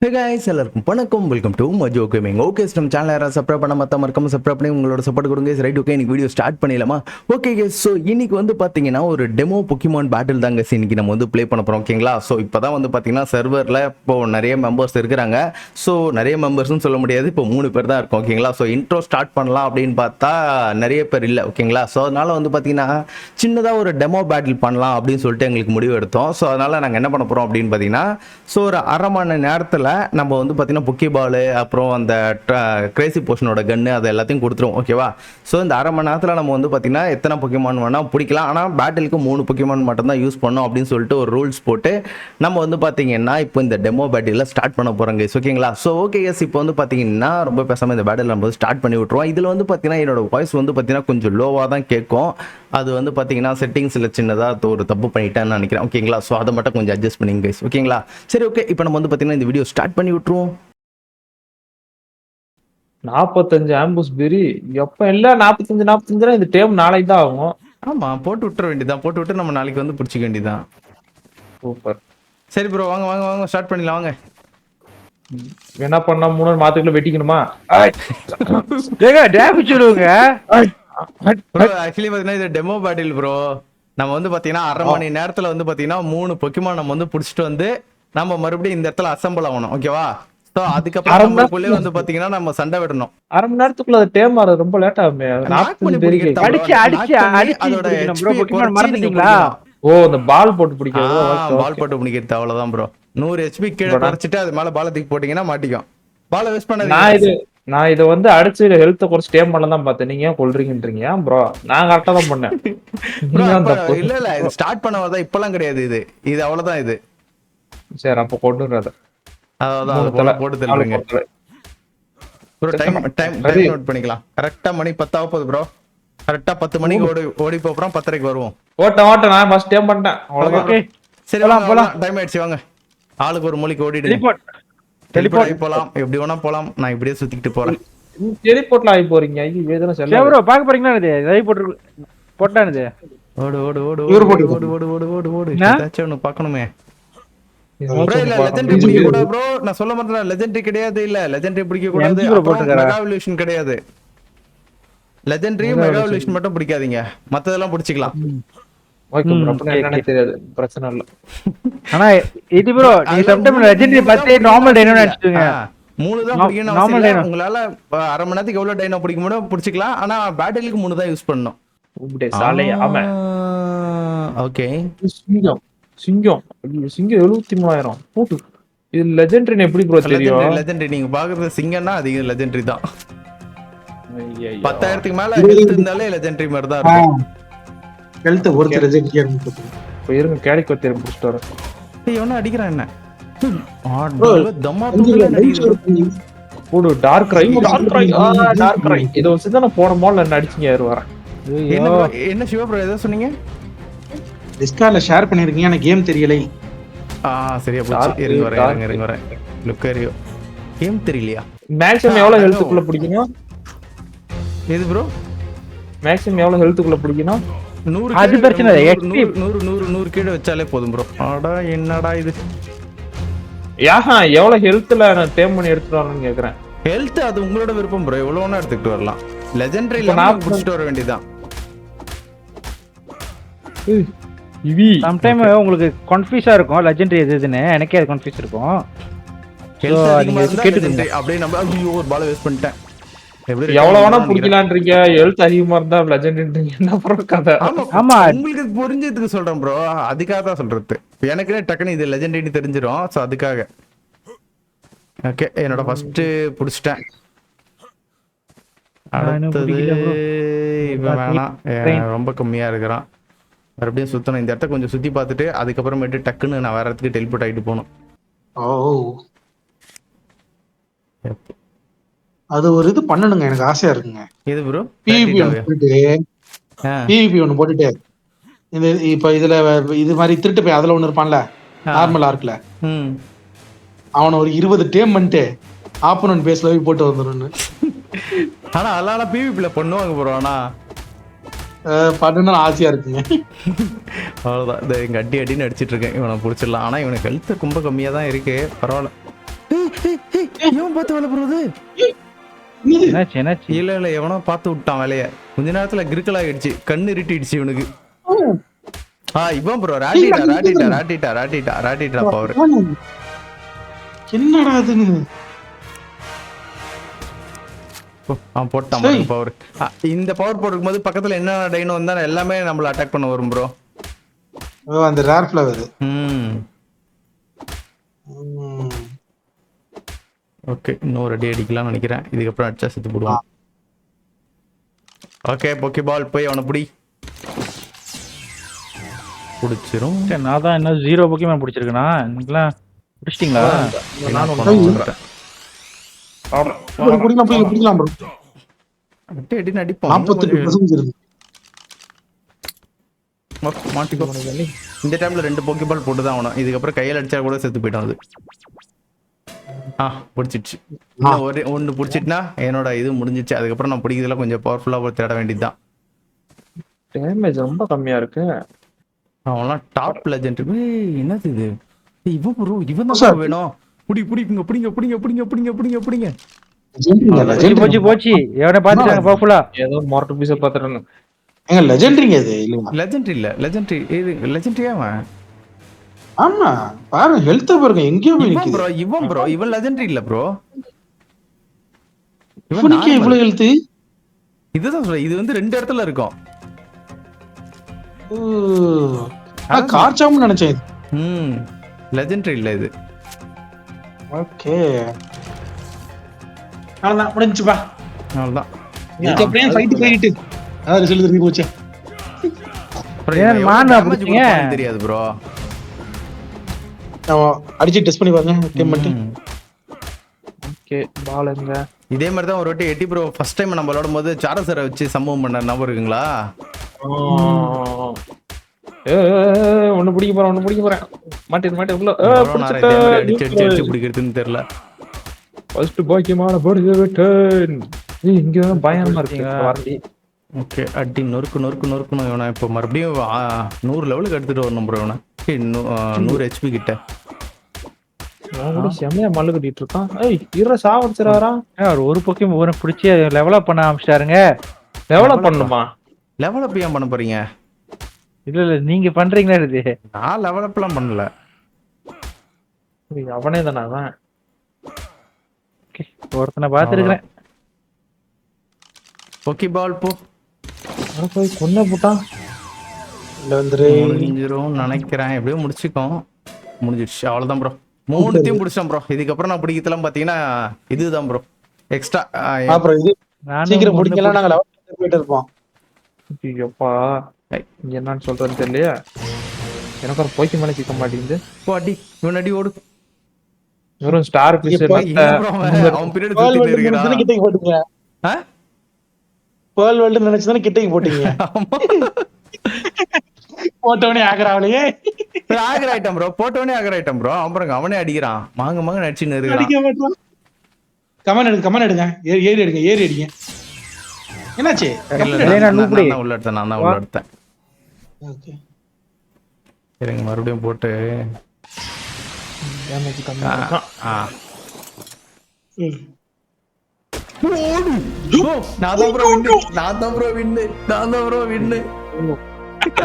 Hey guys, எல்லாருக்கும் வணக்கம். Welcome to Majo gaming. Okay, நம்ம சேனல் யாராவது சப்ஸ்கிரைப் பண்ண மறக்காம சப்ஸ்கிரைப் பண்ணி உங்களோட சப்போர்ட் கொடுங்க. ரைட், ஓகே, இன்னைக்கு வீடியோ ஸ்டார்ட் பண்ணிடலாமா? ஓகே கேஸ், ஸோ இன்னைக்கு வந்து பார்த்தீங்கன்னா ஒரு டெமோ பொக்கிமான் பேட்டில் தாங்க இன்னைக்கு நம்ம வந்து ப்ளே பண்ண போகிறோம். ஓகேங்களா? ஸோ இப்போ தான் வந்து பார்த்தீங்கன்னா சர்வரில் இப்போ நிறைய மெம்பர்ஸ் இருக்கிறாங்க. ஸோ நிறைய மெம்பர்ஸ்னு சொல்ல முடியாது, இப்போ 3 பேர் தான் இருக்கோம். ஓகேங்களா? ஸோ இன்ட்ரோ ஸ்டார்ட் பண்ணலாம் அப்படின்னு பார்த்தா நிறைய பேர் இல்லை. ஓகேங்களா? ஸோ அதனால வந்து பார்த்தீங்கன்னா சின்னதாக ஒரு டெமோ பேட்டில் பண்ணலாம் அப்படின்னு சொல்லிட்டு எங்களுக்கு முடிவு எடுத்தோம். ஸோ அதனால நாங்கள் என்ன பண்ண போகிறோம் அப்படின்னு பார்த்தீங்கன்னா, ஸோ ஒரு அரை மணி நேரத்தில் நம்ம வந்து பார்த்தீங்கன்னா புக்கி பால், அப்புறம் அந்த கிரேசி போஷனோட கன்னு, அதை எல்லாத்தையும் கொடுத்துருவோம். ஓகேவா? ஸோ இந்த அரை மணி நேரத்தில் நம்ம வந்து பார்த்தீங்கன்னா எத்தனை பொக்கிமான் வேணால் பிடிக்கலாம், ஆனால் பேட்டிலுக்கு 3 பொக்கிமான் மட்டும் தான் யூஸ் பண்ணோம் அப்படின்னு சொல்லிட்டு ஒரு ரூல்ஸ் போட்டு நம்ம வந்து பார்த்தீங்கன்னா இப்போ இந்த டெமோ பேட்டில் ஸ்டார்ட் பண்ண போகிறோம் கைஸ். ஓகேங்களா? ஸோ ஓகே கேஸ், இப்போ வந்து பார்த்தீங்கன்னா ரொம்ப பேசாமல் இந்த பேட்டில் நம்ம வந்து ஸ்டார்ட் பண்ணி விட்ருவோம். இதில் வந்து பார்த்தீங்கன்னா என்னோட வாய்ஸ் வந்து பார்த்தீங்கன்னா கொஞ்சம் லோவாக தான் கேட்கும். அது வந்து பார்த்தீங்கன்னா செட்டிங்ஸில் சின்னதாக ஒரு தப்பு பண்ணிட்டேன்னு நினைக்கிறேன். ஓகேங்களா? ஸோ அதை மட்டும் கொஞ்சம் அட்ஜஸ்ட் பண்ணிங்க கைஸ். ஓகேங்களா? சரி, ஓகே, இப்போ நம்ம வந்து பார்த்தீங்கன்னா இந்த வீடியோ ஸ்டார்ட் பண்ணி விட்ருவோம். 45 ஆம்புஸ் பெரி எப்ப இல்ல 45 இந்த டேம் நாளைக்கு தான் ஆகும். ஆமா, போட்டு விட்டுற வேண்டியதான். போட்டு விட்டு நம்ம நாளைக்கு வந்து பிடிச்சிக்க வேண்டியதான். சூப்பர். சரி ப்ரோ, வாங்க வாங்க வாங்க, ஸ்டார்ட் பண்ணிடலாம் வாங்க. என்ன பண்ணா 3 மாத்துக்குள்ள வெட்டிக்கணுமா? ஏங்க டேமேஜ் சொல்லுங்க. ப்ரோ ஆக்சுவலி பார்த்தீங்கன்னா இது டெமோ பேட்டில் ப்ரோ. நம்ம வந்து பார்த்தீங்கன்னா அரை மணி நேரத்தில் வந்து பார்த்தீங்கன்னா 3 பொக்கிமான் நம்ம வந்து பிடிச்சிட்டு வந்து நம்ம மறுபடியும் இந்த இடத்துல அசம்பிள் ஆகணும். ஓகேவா? ஸோ அதுக்கப்புறம் நம்மளுக்குள்ளே வந்து பார்த்தீங்கன்னா நம்ம சண்டை விடணும். அரை மணி நேரத்துக்குள்ள அது டேம் ஆறது ரொம்ப லேட் ஆகுமே. 45 பெரிக்கு அதோட பொக்கிமான் மறந்துட்டீங்களா? ஓ, இந்த பால் போட்டு பிடிக்கிறது. பால் போட்டு பிடிக்கிறது அவ்வளவுதான் ப்ரோ. 100 HP கீழே குறைச்சிட்டு அது மேல பால தூக்கி போட்டீங்கன்னா மாட்டிக்கும். பால வேஸ்ட் பண்ணாதீங்க. நான் இதை வந்து அடிச்சு ஹெல்த் குறைச்சு டேம் பண்ண தான் பார்த்தேன். நீங்க ஏன் கொல்றீங்கன்றீங்க ப்ரோ? நான் கரெக்டா தான் பண்ணேன். இல்ல இது ஸ்டார்ட் பண்ணவதான் இப்பெல்லாம் கிடையாது. இது அவ்வளவுதான். இது சரி, அப்ப கொண்டுறத அதான் போட்டு தள்ளுங்க ப்ரோ. டைம் நோட் பண்ணிக்கலாம். கரெக்டா மணி 10 ஆக போகுது ப்ரோ. கரெக்டா 10 மணிக்கு ஓடி போறோம். 10:30க்கு வருவோம். ஓட்ட நான் ஃபர்ஸ்ட் டைம் பண்ணிட்டேன். ஓகே, சரி போலாம். டைம் ஆயிடுச்சு, வாங்க. ஆளுக்கு ஒரு மூலைக்கு ஓடிடுங்க. டெலிபோர்ட் போலாம், எப்படி வேணா போலாம். நான் இப்படியே சுத்திக்கிட்டு போறேன். டெலிபோர்ட்ல ஆகி போறீங்க. ஐயோ, வேதனை செல்ல ப்ரோ பாக்க போறீங்களா? இது டெலிபோர்ட் போட்டானது. ஓடு ஓடு ஓடு ஓடு ஓடு ஓடு ஓடு ஓடு ஓடு. ஏதாச்சும் ஒன்னு பார்க்கணுமே ப்ரோ. இல்ல லெஜெண்டரி பிடிக்க கூடாது ப்ரோ. நான் சொல்ல மாட்டேன், லெஜெண்டரி கிடையாது. இல்ல லெஜெண்டரி பிடிக்க கூடாது. மெகா எவல்யூஷன் கிடையாது. லெஜெண்டரி மெகா எவல்யூஷன் மட்டும் பிடிக்காதீங்க, மத்ததெல்லாம் பிடிச்சிக்கலாம். ஓகே ப்ரோ, அப்ப என்னன்னு தெரியாது, பிரச்சனை இல்ல. ஆனா இது ப்ரோ நீ செப்டம்பர் லெஜெண்டரி 10 நார்மல் டைனோ நினைச்சுங்க. 3 தான் பிடிக்கணும் அவசியம் இல்ல. உங்களால அரை மணி நேரத்துக்கு எவ்வளவு டைனோ பிடிக்க முடியும் பிடிச்சிக்கலாம். ஆனா பேட்டிலுக்கு 3 தான் யூஸ் பண்ணணும். உடே சாலே. ஆமா, ஓகே. சிங்கம் 73000 போட்டு. இது லெஜெண்டரி எப்படி ப்ரோ தெரியும்? லெஜெண்டரி நீங்க பாக்குறது சிங்கம்னா அது லெஜெண்டரி தான். 10,000க்கு மேல ஹெல்த் இருந்தாலே லெஜெண்டரி மாதிரி தான் இருக்கும். ஹெல்த் ஒருத்தர் லெஜெண்டரி இருக்கு. இப்போ இருங்க, கேடிக்கு தேர்வு புடிச்சிட்டு வரேன். ஏய், எவனா அடிக்குறான் என்ன? தம்மா தூக்கல அடிக்குது. போடு டார்க் ரை. இது வந்து சிதன போன மால்ல என்ன அடிச்சீங்க யாரு வரேன். என்ன சிவா ப்ரோ ஏதோ சொன்னீங்க? டிஸ்கார்ட்ல ஷேர் பண்ணிருக்கீங்க, எனக்கு கேம் தெரியலை. சரியா போச்சு. இருங்க வரேன். லுக்கரியோ கேம் தெரியலையா? மேக்ஸிமம் எவ்வளவு ஹெல்த்துக்குள்ள பிடிக்கணும்? எது ப்ரோ? மேக்ஸிமம் எவ்வளவு ஹெல்த்துக்குள்ள பிடிக்கணும்? 100. அது பிரச்சனை இல்ல. 100 கீழ வச்சாலே போதும் ப்ரோ. அட என்னடா இது? யாஹா, எவ்வளவு ஹெல்த்ல நான் டேம் பண்ணி எடுத்துட்டு வரணும்னு கேக்குறேன். ஹெல்த் அது உங்களோட விருப்பம் ப்ரோ. எவ்வளவு வேணா எடுத்துக்கிட்டு வரலாம். லெஜெண்டரில நான் புடிச்சிட்டு வர வேண்டியதான். சம்டைம் உங்களுக்கு கன்ஃபியூஸா இருக்கும் லெஜெண்டரி எதுன்னு. எனக்கே அது கன்ஃபியூஸ் இருக்கும். கேட்டுக்கங்க. அப்படியே நம்ம ஐயோ ஒரு பால் வேஸ்ட் பண்ணிட்டேன். எவ்வளவு வேணா பிடிக்கலான்றீங்க, ஹெல்த் அதிகமா இருந்தா லெஜெண்டரின்றீங்க. என்ன ப்ரோ கதை? ஆமா, உங்களுக்கு புரிஞ்சதுக்கு சொல்றேன் ப்ரோ. அதுக்காக தான் சொல்றது. எனக்கே டக்குன்னு இது லெஜெண்டரின்னு தெரிஞ்சிரும். சோ அதுக்காக. ஓகே, என்னோட ஃபர்ஸ்ட் புடிச்சிட்டேன். அடுத்தது இவன் வேணாம், ரொம்ப கம்மியா இருக்கிறான். மறுபடியும் சுத்தணும். இந்த இடத்த கொஞ்சம் சுத்தி பார்த்துட்டு அதுக்கப்புறமேட்டு டக்குன்னு நான் வேற இடத்துக்கு டெலிபோர்ட் ஆகிட்டு போகணும். அது ஒரு இது பண்ணணுங்க, எனக்கு ஆசையா இருக்குங்க. எது ப்ரோ? பிவிபி ஒன்று போட்டுட்டு இந்த இப்ப இதுல இது மாதிரி திருட்டு போய் அதுல ஒண்ணு இருப்பான்ல நார்மல் ஆர்க்ல, அவனை ஒரு 20 டேம் பண்ணிட்டு ஆப்போனன்ட் பேஸ்ல போய் போட்டு வந்துருன்னு. ஆனா அதெல்லாம் பிவிபில பண்ணுவாங்க ப்ரோ. ஆனா பண்ணுன்னு ஆசையா இருக்குங்க. அவ்வளவுதான். இந்த எங்க அடின்னு அடிச்சிட்டு இருக்கேன். இவனை பிடிச்சிடலாம். ஆனா இவனுக்கு ஹெல்த் ரொம்ப கம்மியா தான் இருக்கு. பரவாயில்ல. இவன் பார்த்து வேலை போறது என்னது? என்னாச்சு இல்ல எவனோ பார்த்து விட்டான் வேலைய. கொஞ்ச நேரத்துல கிரிக்கல் ஆயிடுச்சு, கண்ணு இருட்டிடுச்சு இவனுக்கு. இவன் ப்ரோ ராட்டிட்டா பவர். என்னடா அதுன்னு அவன் போட்டான் பவர். இந்த பவர் போட்டுக்கும் போது பக்கத்துல என்ன டைனோ வந்தா எல்லாமே நம்மள அட்டாக் பண்ண வரும் ப்ரோ. அந்த ரேர் ஃபிளவர். ஓகே, இன்னொரு அடி அடிக்கலாம்னு நினைக்கிறேன். இதுக்கப்புறம் அடிச்சா செத்து போடுவான். ஓகே, போக்கி பால் போய் அவனை பிடி. பிடிச்சிரும். நான் தான் என்ன 0 பொக்கிமான் பிடிச்சிருக்கேனா? நீங்களாம் பிடிச்சிட்டீங்களா? பிடிக்கலாம் bro. அடி அடிப்போம். 48% இருக்கு. மாட்டிக்கோ. இந்த டைம்ல 2 போக்கி பால் போட்டு தான் ஆகணும். இதுக்கப்புறம் கையில அடிச்சா கூட செத்து போயிடும் அது. பிடிச்சிடுச்சு. ஒன்னு பிடிச்சிட்டுனா என்னோட இது முடிஞ்சிச்சு. அதுக்கப்புறம் நான் பிடிக்கிறதுல கொஞ்சம் பவர்ஃபுல்லா தேட வேண்டியதுதான். டேமேஜ் ரொம்ப கம்மியா இருக்கு. அவன்லாம் டாப் லெஜெண்ட். என்னது இது? இவன் ப்ரோ, இவன் தான் வேணும். பிடிங்க. போச்சு எவனை பாத்துட்டாங்க பவர்ஃபுல்லா. ஏதோ மார்ட் பீஸ பாத்துறானு. ஏங்க லெஜெண்டரிங்க இது இல்ல. லெஜெண்டரி அவன். ஆமா பாருங்க ஹெல்த் பாருங்க எங்கேயோ போய் நிக்குது. இவன் லெஜெண்டரி இல்ல ப்ரோ. இவனுக்கு இவ்வளவு ஹெல்த். இதுதான் சொல்றேன், இது வந்து 2 இடத்துல இருக்கும். கார்ச்சாம்னு நினைச்சேன். லெஜெண்டரி இல்ல இது. ஓகே, அவ்வளவுதான் முடிஞ்சுப்பா. அவ்வளவுதான். இதுக்கு அப்படியே ஃபைட் போயிட்டு அத ரிசல்ட் திரும்பி போச்சு. தெரியாது ப்ரோ. அடிச்சு டெஸ்ட் பண்ணி பாருங்க டீம் மட்டும். ஓகே, பால் எங்க? இதே மாதிரி தான் ஒரு வாட்டி எட்டி ப்ரோ ஃபர்ஸ்ட் டைம் நம்ம விளையாடும்போது சாரசரை வச்சு சம்பவம் பண்ண ஞாபகம் இருக்குங்களா? ஒன்னு பிடிக்க போறேன். மாட்டேன் உள்ள. அடிச்சு பிடிக்கிறதுன்னு தெரியல. ஃபர்ஸ்ட் பாக்கியமான போடுது வெட்டன். இங்க பயமா இருக்கு. ஓகே, அடி நொறுக்கணும். இவனை இப்போ மறுபடியும் 100 லெவலுக்கு எடுத்துட்டு வரணும் ப்ரோ. இவனை 100 HP கிட்ட செம்மையா மல்லு கட்டிட்டு இருக்கான். இற சாவடிச்சிராரா. ஒரு பொக்கிமான் ஒரு பிடிச்சி லெவலப் பண்ண ஆரம்பிச்சிட்டாருங்க. டெவலப் பண்ணுமா? லெவலப் ஏன் பண்ண போறீங்க? இல்ல நீங்க பண்றீங்களா? இது நான் லெவலப்லாம் பண்ணல. அவனே தானே அவன். ஒருத்தனை பாத்துருக்கேன். ஓகே பால் போ. போய் கொன்ன போட்டான். முடிஞ்சிரும் நினைக்கிறேன். எப்படியோ முடிஞ்சிடுச்சு. அவ்வளவுதான் ப்ரோ. 3த்தையும் பிடிச்சேன் ப்ரோ. இதுக்கப்புறம் நான் பிடிக்கிறதுலாம் பாத்தீங்கன்னா இதுதான் ப்ரோ எக்ஸ்ட்ரா. அப்புறம் இது சீக்கிரம் முடிக்கலாம். நாங்க லெவல் போயிட்டு இருப்போம். ஐயோப்பா, என்னன்னு சொல்றேன்னு தெரியலையா? எனக்கு ஒரு போய்க்கு மேலே சிக்க மாட்டேங்குது. அடி இவன் அடி ஓடு. வெறும் ஸ்டார் பீஸ். அவன் பின்னாடி சுத்திட்டு இருக்கான். கிட்டக்கு போட்டுங்க. பேர்ல் வேர்ல்ட் நினைச்சுதானே கிட்டக்கு போட்டீங்க. போட்டவனே ஆகறாவளையே. ஆகராயிட்டான் ப்ரோ. அப்புறம் அவனே அடிக்கிறான். மாங்க நடிச்சுன்னு இருக்கான். கமெண்ட் எடுங்க. ஏறி எடுங்க. என்னாச்சு? நான் உள்ள எடுத்தேன். ஓகே, இருங்க மறுபடியும் போட்டு. டேமேஜ் கம்மியா இருக்கான். நான் தான் ப்ரோ வின்னு.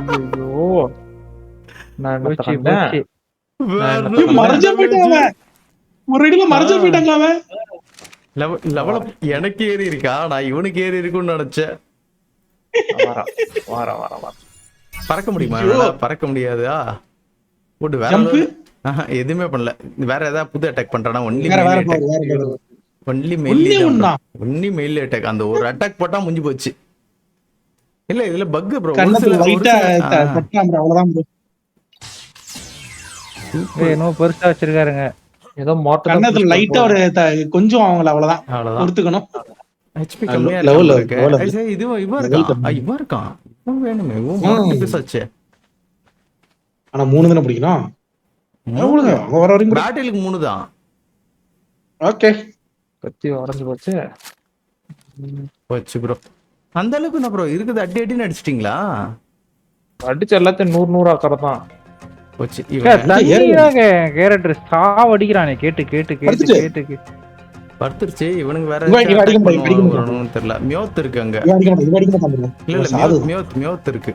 ஐயோ, நான் போச்சு. மறைஞ்சு போயிட்டாங்க. ஒரு அடியில மறைஞ்சு போயிட்டாங்க. அவன் லெவலப் எனக்கு ஏறி இருக்கா? நான் இவனுக்கு ஏறி இருக்குன்னு நினைச்சேன். வர பறக்க முடியுமா? பறக்க முடியாதா? போட்டு வேற எதுவுமே பண்ணல. வேற ஏதாவது புது அட்டாக் பண்றானா? Only mail attack. அந்த ஒரு அட்டாக் போட்டா முடிஞ்சு போச்சு. இல்ல இதுல பக் ப்ரோ. இன்னும் பெருசா வச்சிருக்காருங்க. ஏதோ கண்ணத்துல லைட்டா ஒரு கொஞ்சம் அவங்கள அவ்வளவுதான் பொறுத்துக்கணும். HP கம்மியா இருக்கு. இவன் இருக்கான். வேணுமே பேசாச்சு. ஆனா 3 தானே பிடிக்கணும். பேட்டிலுக்கு 3 தான். ஓகே, கத்தி உடஞ்சு போச்சு ப்ரோ. அந்த அளவுக்கு என்ன ப்ரோ இருக்குது? அடின்னு அடிச்சிட்டீங்களா? அடிச்சு எல்லாத்தையும் 100 ஆக்கறதான். போச்சு இவன் தண்ணியாக கேரக்டர் சாவடிக்கிறானே கேட்டு கேட்டு கேட்டு படுத்துட்டு. கேட்டு கேட்டு. படுத்துருச்சு இவனுக்கு வேற இவன் அடிக்க attack மாட்டான், இவன் அடிக்க பண்ணுவானுன்னு தெரியல மியோத் இருக்கு அங்க இவன் அடிக்க மாட்டான், இவன் அடிக்க மாட்டான் bro. இல்ல இல்ல சாது. மியோத் இருக்கு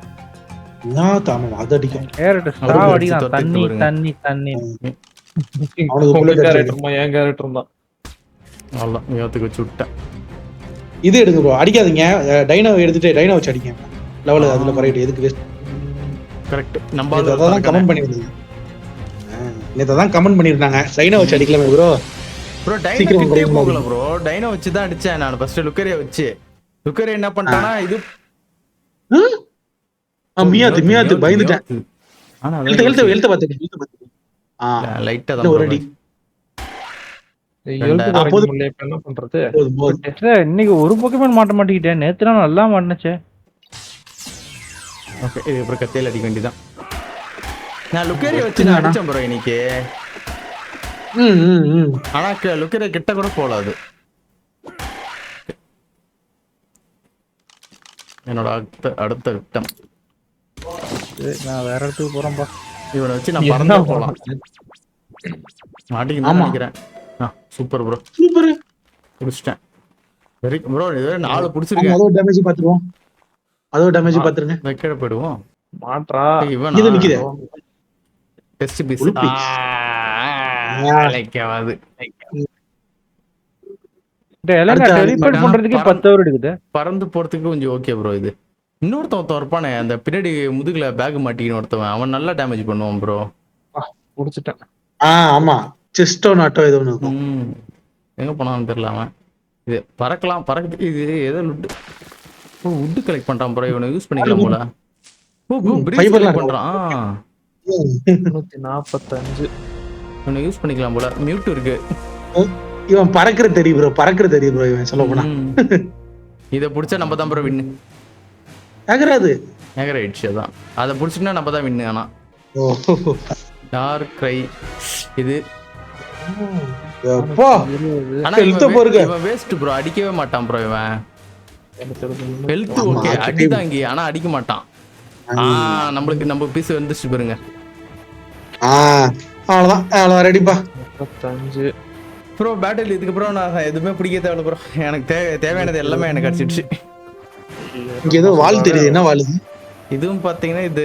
தாம அது அடிக்கும். கேரக்டர் அவரு சாவடிக்கிறான் அடிச்சு தண்ணி தொத்திட்டு தண்ணி தண்ணி. அவனுக்கு உங்க bullet அடிச்சு கேரக்டர்மா என் கேரக்டர் தான். அவ்வளோதான் மியோத்துக்கு வச்சு விட்டேன் இது எடுங்க ப்ரோ, அடிக்காதீங்க. டைனோ எடுத்துட்டு டைனோ வச்சு அடிங்க. லெவல் அதுல குறையிட்டு எதுக்கு வேஸ்ட்? கரெக்ட் நம்ம அதான் கமெண்ட் பண்ணிருந்தீங்க. நேத்து தான் கமெண்ட் பண்ணிருந்தாங்க டைனோ வச்சு அடிக்கலாமே ப்ரோ. ப்ரோ டைனோ சீக்கிரம் கிட்டே குறையுங்களா? போகல ப்ரோ டைனோ வச்சு தான் அடிச்சேன் நான் ஃபர்ஸ்ட் லுக்கரே வச்சு லுக்கரே என்ன பண்ணிட்டானா இது மியாத்து பயந்துட்டேன். ஆனா எழுத்த பாத்துட்டு. லைட்டா இன்னும் ஒரு அடி. எழுத்து குறைக்க போதும். முடியல, இப்ப என்ன பண்றது? போதும், போதும். சார், இன்னைக்கு ஒரு பொக்கேமன் மாட்ட மாட்டேங்கிட்டேன். நேத்து நான் நல்லா மாட்டினச்சே. ஓகே இது அப்புறம் கத்தையில அடிக்க வேண்டியதான். நான் லுக்கரே வச்சு நான் அடிச்சேன் ப்ரோ இன்னைக்கு. ஆனா லுக்கரே கிட்ட கூட போல அது. என்னோட அடுத்த விட்டம் நான் வேற இடத்துக்கு போறேன்பா. இவனை வச்சு நான் பறந்து போலாம். மாட்டிக்கணும் நினைக்கிறேன். Super bro super. புடிச்சிட்டேன். வெரி ப்ரோ இது 4 புடிச்சிருக்கேன். அதோ டேமேஜ் பாத்துருவோம். அதோ டேமேஜ் பாத்துருங்க. வைக்கட போய்டுவோம். மாட்றா. இவன் இது நிக்குதே. Test piece. உளுப்பி. லைக்காவது. டெலிபோர்ட் பண்றதுக்கு 10 ஹவர் எடுக்குது. பறந்து போறதுக்கு கொஞ்சம் ஓகே ப்ரோ இது. இன்னொருத்தன் இருப்பானே அந்த பின்னாடி முதுகுல பேக் மாட்டிக்கின்னு ஒருத்தவன் அவன் நல்லா டேமேஜ் பண்ணுவான் ப்ரோ. புடிச்சிட்டேன். ஆமா செஸ்டோ நாட்டோ ஏதோ ஒன்று இருக்கும். எங்க போனான்னு தெரியல அவன். இது பறக்கலாம் பறக்குது. இது ஏதோ லுட்டு வுட்டு கலெக்ட் பண்றான் ப்ரோ. இவனை யூஸ் பண்ணிக்கலாம் போல. பிரீஸ் கலெக்ட் பண்றான். 145 இவனை யூஸ் பண்ணிக்கலாம் போல. மியூட் இருக்கு. இவன் பறக்குற தெரியும் ப்ரோ, பறக்குற தெரியும் ப்ரோ. இவன் சொல்ல போனா இதை பிடிச்சா நம்ம தான் ப்ரோ வின்னு. ஆகராது ஆயிடுச்சு. அதான் அதை பிடிச்சிட்டா நம்ம தான் வின்னு. ஆனா டார்க் கிரை இது ஆனா இவன் வேஸ்ட் ப்ரோ. அடிக்கவே மாட்டான் ப்ரோ இவன். ஹெல்த் ஓகே அடிதாங்கி ஆனா அடிக்க மாட்டான். நம்மளுக்கு நம்ம பீஸ் வந்துச்சு பாருங்க. அவ்வளவுதான் ரெடிப்பா. 35 ப்ரோ பேட்டில் இதுக்கு அப்புறம் நான் எதுவுமே பிடிக்க தேவையில்ல ப்ரோ. எனக்கு தேவையானது எல்லாமே எனக்கு கிடைச்சிடுச்சு. இங்க ஏதோ வால் தெரியுது. என்ன வால் இது? இதுவும் பாத்தீங்கன்னா இது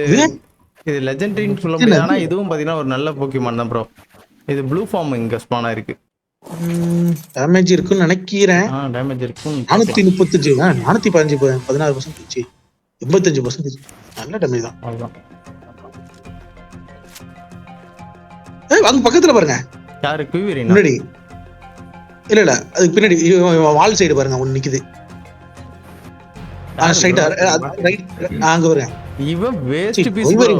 லெஜெண்டரின்னு சொல்ல முடியாது. ஆனா இதுவும் பாத்தீங்கன்னா ஒரு நல்ல போக்கிமான் தான் ப்ரோ. இது ப்ளூ ஃபார்ம் இங்க ஸ்பான் ஆயிருக்கு. டேமேஜ் இருக்குன்னு நினைக்கிறேன். டேமேஜ் இருக்கும். 435 415 16% 85%. நல்ல டேமேஜ் தான். அவ்வளவுதான். அங்க பக்கத்துல பாருங்க. யாரு குவிரினா? முன்னாடி இல்ல அதுக்கு பின்னாடி வால் சைடு பாருங்க ஒன்னு நிக்குது. ஸ்ட்ரைட்டா ரைட் அங்க பாருங்க. இவன் வேஸ்ட் பீஸ் ப்ரோ.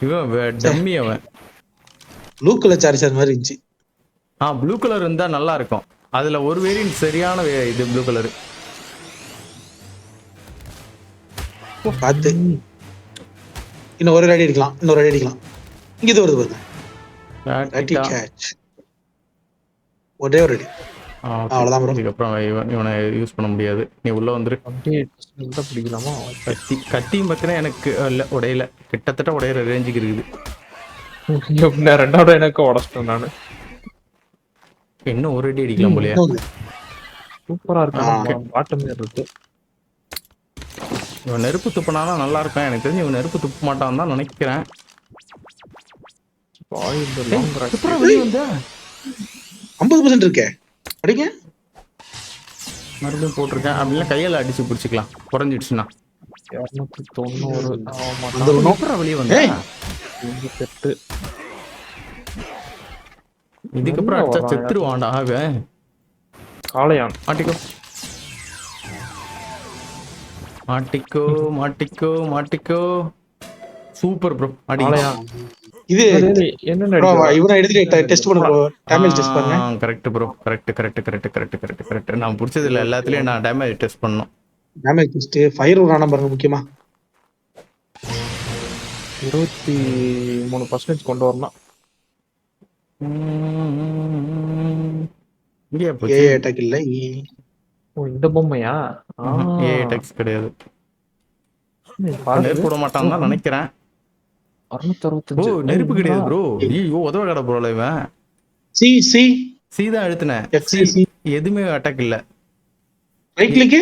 இவன் டம்மி அவன். ப்ளூ கலர் சார்ஜர் மாதிரி இருந்துச்சு. ப்ளூ கலர் இருந்தா நல்லா இருக்கும். அதுல ஒரு வேரியன்ட் சரியான இது ப்ளூ கலர். பார்த்து இன்னும் ஒரு அடி அடிக்கலாம். இன்னொரு அடி அடிக்கலாம். இங்க இது வருது பாருங்க. ஒரே ஒரு அடி. அவ்வளவுதான் ப்ரோ. இதுக்கப்புறம் இவனை யூஸ் பண்ண முடியாது. நீ உள்ள வந்துரு. பிடிக்கலாமா? கத்தியும் பார்த்தீங்கன்னா எனக்கு இல்ல உடையில கிட்டத்தட்ட உடையிற ரேஞ்சுக்கு இருக்குது. ரெண்டாவது எனக்கு உடச்சிட்டேன் நானு. இன்னும் ஒரு அடி அடிக்கலாம் போலயா? சூப்பரா இருக்கு. பாட்டமே இருக்கு. இவன் நெருப்பு துப்புனானா நல்லா இருக்கும். எனக்கு தெரிஞ்சு இவன் நெருப்பு துப்ப மாட்டான் தான் நினைக்கிறேன். வெளியே வந்தா 50% இருக்கே. அடிங்க. மறுபடியும் போட்டிருக்கேன். அப்படின்னா கையால அடிச்சு பிடிச்சிக்கலாம் குறைஞ்சிடுச்சுன்னா. 290 வெளியே வந்தா 28 இதுக்கப்புறம் அடிச்சா செத்துருவான்டா அவன். காளையான் மாட்டிக்கோ மாட்டிக்கோ மாட்டிக்கோ மாட்டிக்கோ. Super bro. காளையான் இது என்ன இவனை எடுத்து டெஸ்ட் பண்ணு ப்ரோ. டேமேஜ் டெஸ்ட் பண்ணுங்க. Correct bro. கரெக்ட். நான் பிடிச்சதுல எல்லாத்துலயும் நான் டேமேஜ் டெஸ்ட் பண்ணனும். டேமேஜ் டெஸ்ட் ஃபயர் ஒரு நம்பர் முக்கியமா. 23% கொண்டு வரணும். இங்கே போச்சு. ஏ அட்டாக் இல்ல. இந்த பொம்மையா? ஏ அட்டாக்ஸ் கிடையாது. நெருப்பு விட மாட்டான்னு தான் நினைக்கிறேன். ஓ 665 நெருப்பு கிடையாது ப்ரோ. ஐயோ உதவ கடை ப்ரோல இவன். சி சி சி தான் அழுத்தினேன். எஃப்சி சி சி எதுவுமே அட்டாக் இல்ல. ரைட் கிளிக்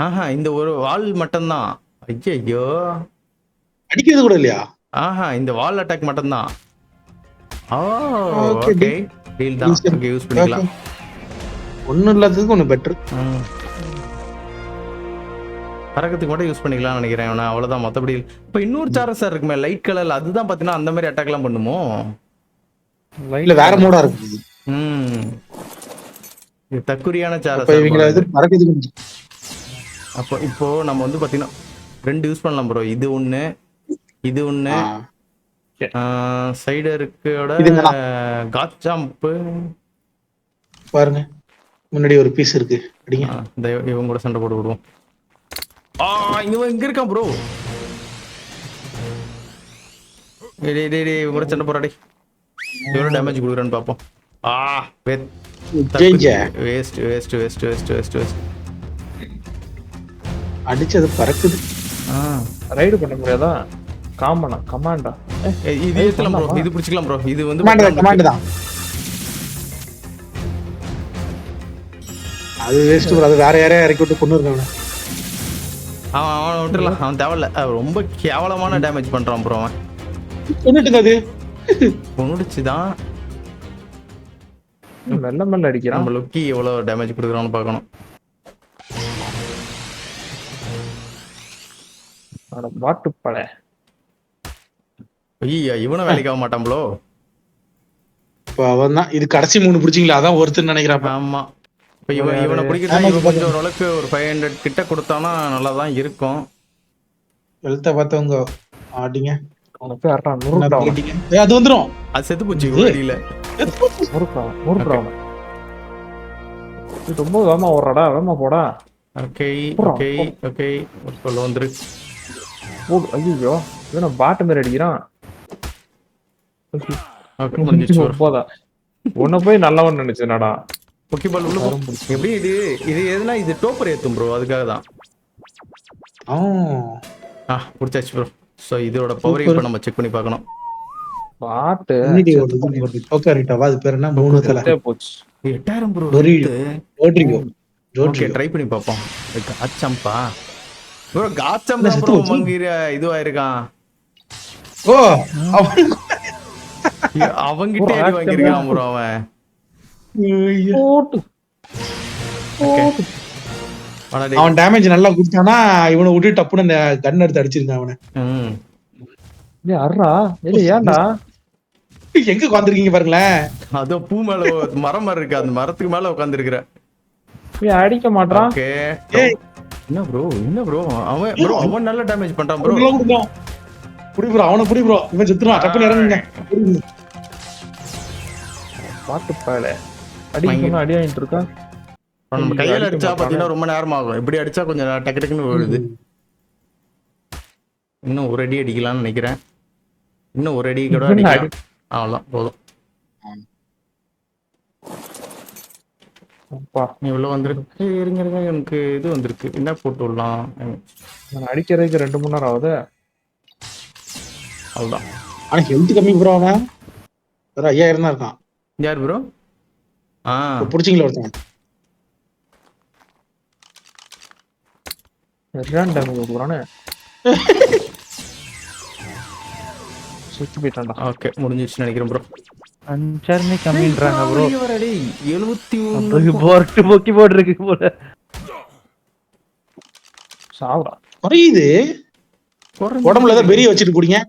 ஆஹா இந்த ஒரு வால் மட்டும்தான். ஐயோ அடிக்கிறது கூட இல்லையா? ஆஹா இந்த வால் அட்டாக் மட்டும்தான். ஓ Okay, ஓகே டீல் தான். Decent. ஓகே யூஸ் பண்ணிக்கலாம். ஒன்னும் இல்லாததுக்கு ஒண்ணு பெட்டர். ம். பறக்கத்துக்கு மட்டும் யூஸ் பண்ணிக்கலாம்னு நினைக்கிறேன். நான் அவ்வளவுதான் மத்தபடி இப்ப இன்னொரு சாரஸ் சார் இருக்குமே லைட் கலர்ல அதுதான் பாத்தீங்கன்னா அந்த மாதிரி அட்டாக் எல்லாம் பண்ணுமோ? இல்ல வேற மோடா இருக்கு. ம் இது தக்குரியான சாரஸ் அப்ப இவங்க இது பறக்கிறதுக்கு அப்போ இப்போ நம்ம வந்து பாத்தீங்கன்னா 2 யூஸ் பண்ணலாம் ப்ரோ. இது ஒண்ணு இது ஒண்ணு சைடருக்கோட இதுங்களா? காட் ஜம்ப் பாருங்க முன்னாடி ஒரு பீஸ் இருக்கு. அடிங்க. இந்த இவங்க கூட சண்டை போட்டு விடுவோம். இங்க இருக்கான் ப்ரோ. இவங்க கூட சண்டை போறாடி. எவ்வளவு டேமேஜ் கொடுக்குறான்னு பாப்போம். Waste waste waste waste waste waste. அடிச்சது பறக்குது. ரைடு பண்ண முடியாதா? கமாண்டா இது ஏத்தலாம் ப்ரோ. இது பிடிச்சிக்கலாம் ப்ரோ. இது வந்து கமாண்ட் தான். அது வேஸ்ட் ப்ரோ. அது வேற யாரையா இறக்கி விட்டு கொண்டு இருக்காங்க. அவன் விட்டுறலாம். அவன் தேவையில்ல. ரொம்ப கேவலமான டேமேஜ் பண்றான் ப்ரோ. அவன் கொண்டுட்டுங்க அது கொண்டுச்சுதான். மெல்ல மெல்ல அடிக்கிறான். நம்ம லுக்கி எவ்வளவு டேமேஜ் கொடுக்குறான்னு பார்க்கணும். பாட்டு பட ஐயா இவனும் வேலைக்கு ஆக மாட்டான் ப்ரோ. இப்போ அவன் தான் இது கடைசி 3 பிடிச்சிங்களா? அதான் ஒருத்தர் நினைக்கிறான். ஆமா இப்ப இவனை பிடிக்கிறது இவன் கொஞ்சம் ஓரளவுக்கு ஒரு 500 கிட்ட கொடுத்தானா நல்லா தான் இருக்கும். எழுத்த பார்த்தவங்க ஆடிங்க. அவனுக்கு போய் அறான் 100 அடிங்க. அது வந்துரும். அது செத்து போச்சு அடியில. 100 ரொம்ப வேமா ஓடுறாடா. வேமா போடா. ஓகே ஓகே ஓகே சொல்ல வந்துரு. ஐயோ இவன் பாட்டு மாதிரி அடிக்கிறான். ஓகே முடிஞ்சிச்சு. போதா உன்னை போய் நல்லவன் நினைச்சேனாடா. ஓகே பால் உள்ள போ. எப்படி இது இது எதுனா இது டோப்பர் ஏத்தும் ப்ரோ. அதுக்காக தான். புடிச்சாச்சு ப்ரோ. சோ இதோட பவர் இப்ப நம்ம செக் பண்ணி பார்க்கணும். பாட்டு டோக்கரிட்டாவா அது பேர் என்ன? 3 தல போச்சு. 8000 ப்ரோ. ஓகே ட்ரை பண்ணி பாப்போம். காச்சம்பா ப்ரோ. காச்சம் தான் ப்ரோ மங்கிர இதுவாயிருக்கான். ஓ அவங்கிட்ட அடி வாங்கிருக்கான் ப்ரோ அவன். அவன் டேமேஜ் நல்லா குடுத்தானா இவனை விட்டு டப்புன்னு கன் எடுத்து அடிச்சிருக்கான் அவனை. ஏன்டா எங்க உட்காந்துருக்கீங்க பாருங்களேன். அதோ பூ மேல மரம் மாதிரி இருக்கு. அந்த மரத்துக்கு மேல உட்காந்துருக்கிற. அடிக்க மாட்டான். என்ன ப்ரோ என்ன ப்ரோ அவன் ப்ரோ அவன் நல்ல டேமேஜ் பண்றான் ப்ரோ. புடி ப்ரோ அவனை புடி ப்ரோ. இவன் செத்துறான். டப்புன்னு இறங்குங்க. பாட்டு பால அடிக்கணும். அடி வாங்கிட்டு இருக்கா. நம்ம கையில அடிச்சா பாத்தீங்கன்னா ரொம்ப நேரம் ஆகும். இப்படி அடிச்சா கொஞ்சம் டக்கு டக்குன்னு விழுது. இன்னும் ஒரு அடி அடிக்கலாம்னு நினைக்கிறேன். இன்னும் ஒரு அடி கூட அடிக்கலாம். அவ்வளவுதான் போதும். இவ்வளவு வந்துருக்கு. இருங்க இருங்க எனக்கு இது வந்திருக்கு. என்ன போட்டு விடலாம்? அடிக்கிறதுக்கு 2 மணி நேரம் ஆகுது. அவ்வளவுதான். ஆனா ஹெல்த் கம்மி ப்ரோ. அவன் 5000 தான் இருக்கான். யார் ப்ரோ? புடிச்சிங்களா ஒருத்தன்? ஓகே முடிஞ்சிருச்சு நினைக்கிறேன் ப்ரோ. 5 கம்மின்றாங்க ப்ரோ. 71 போர்ட் பொக்கி போட்டுருக்கு போல. சாவுடா. குறையுது. உடம்புல ஏதோ பெரிய வச்சுட்டு புடிங்க.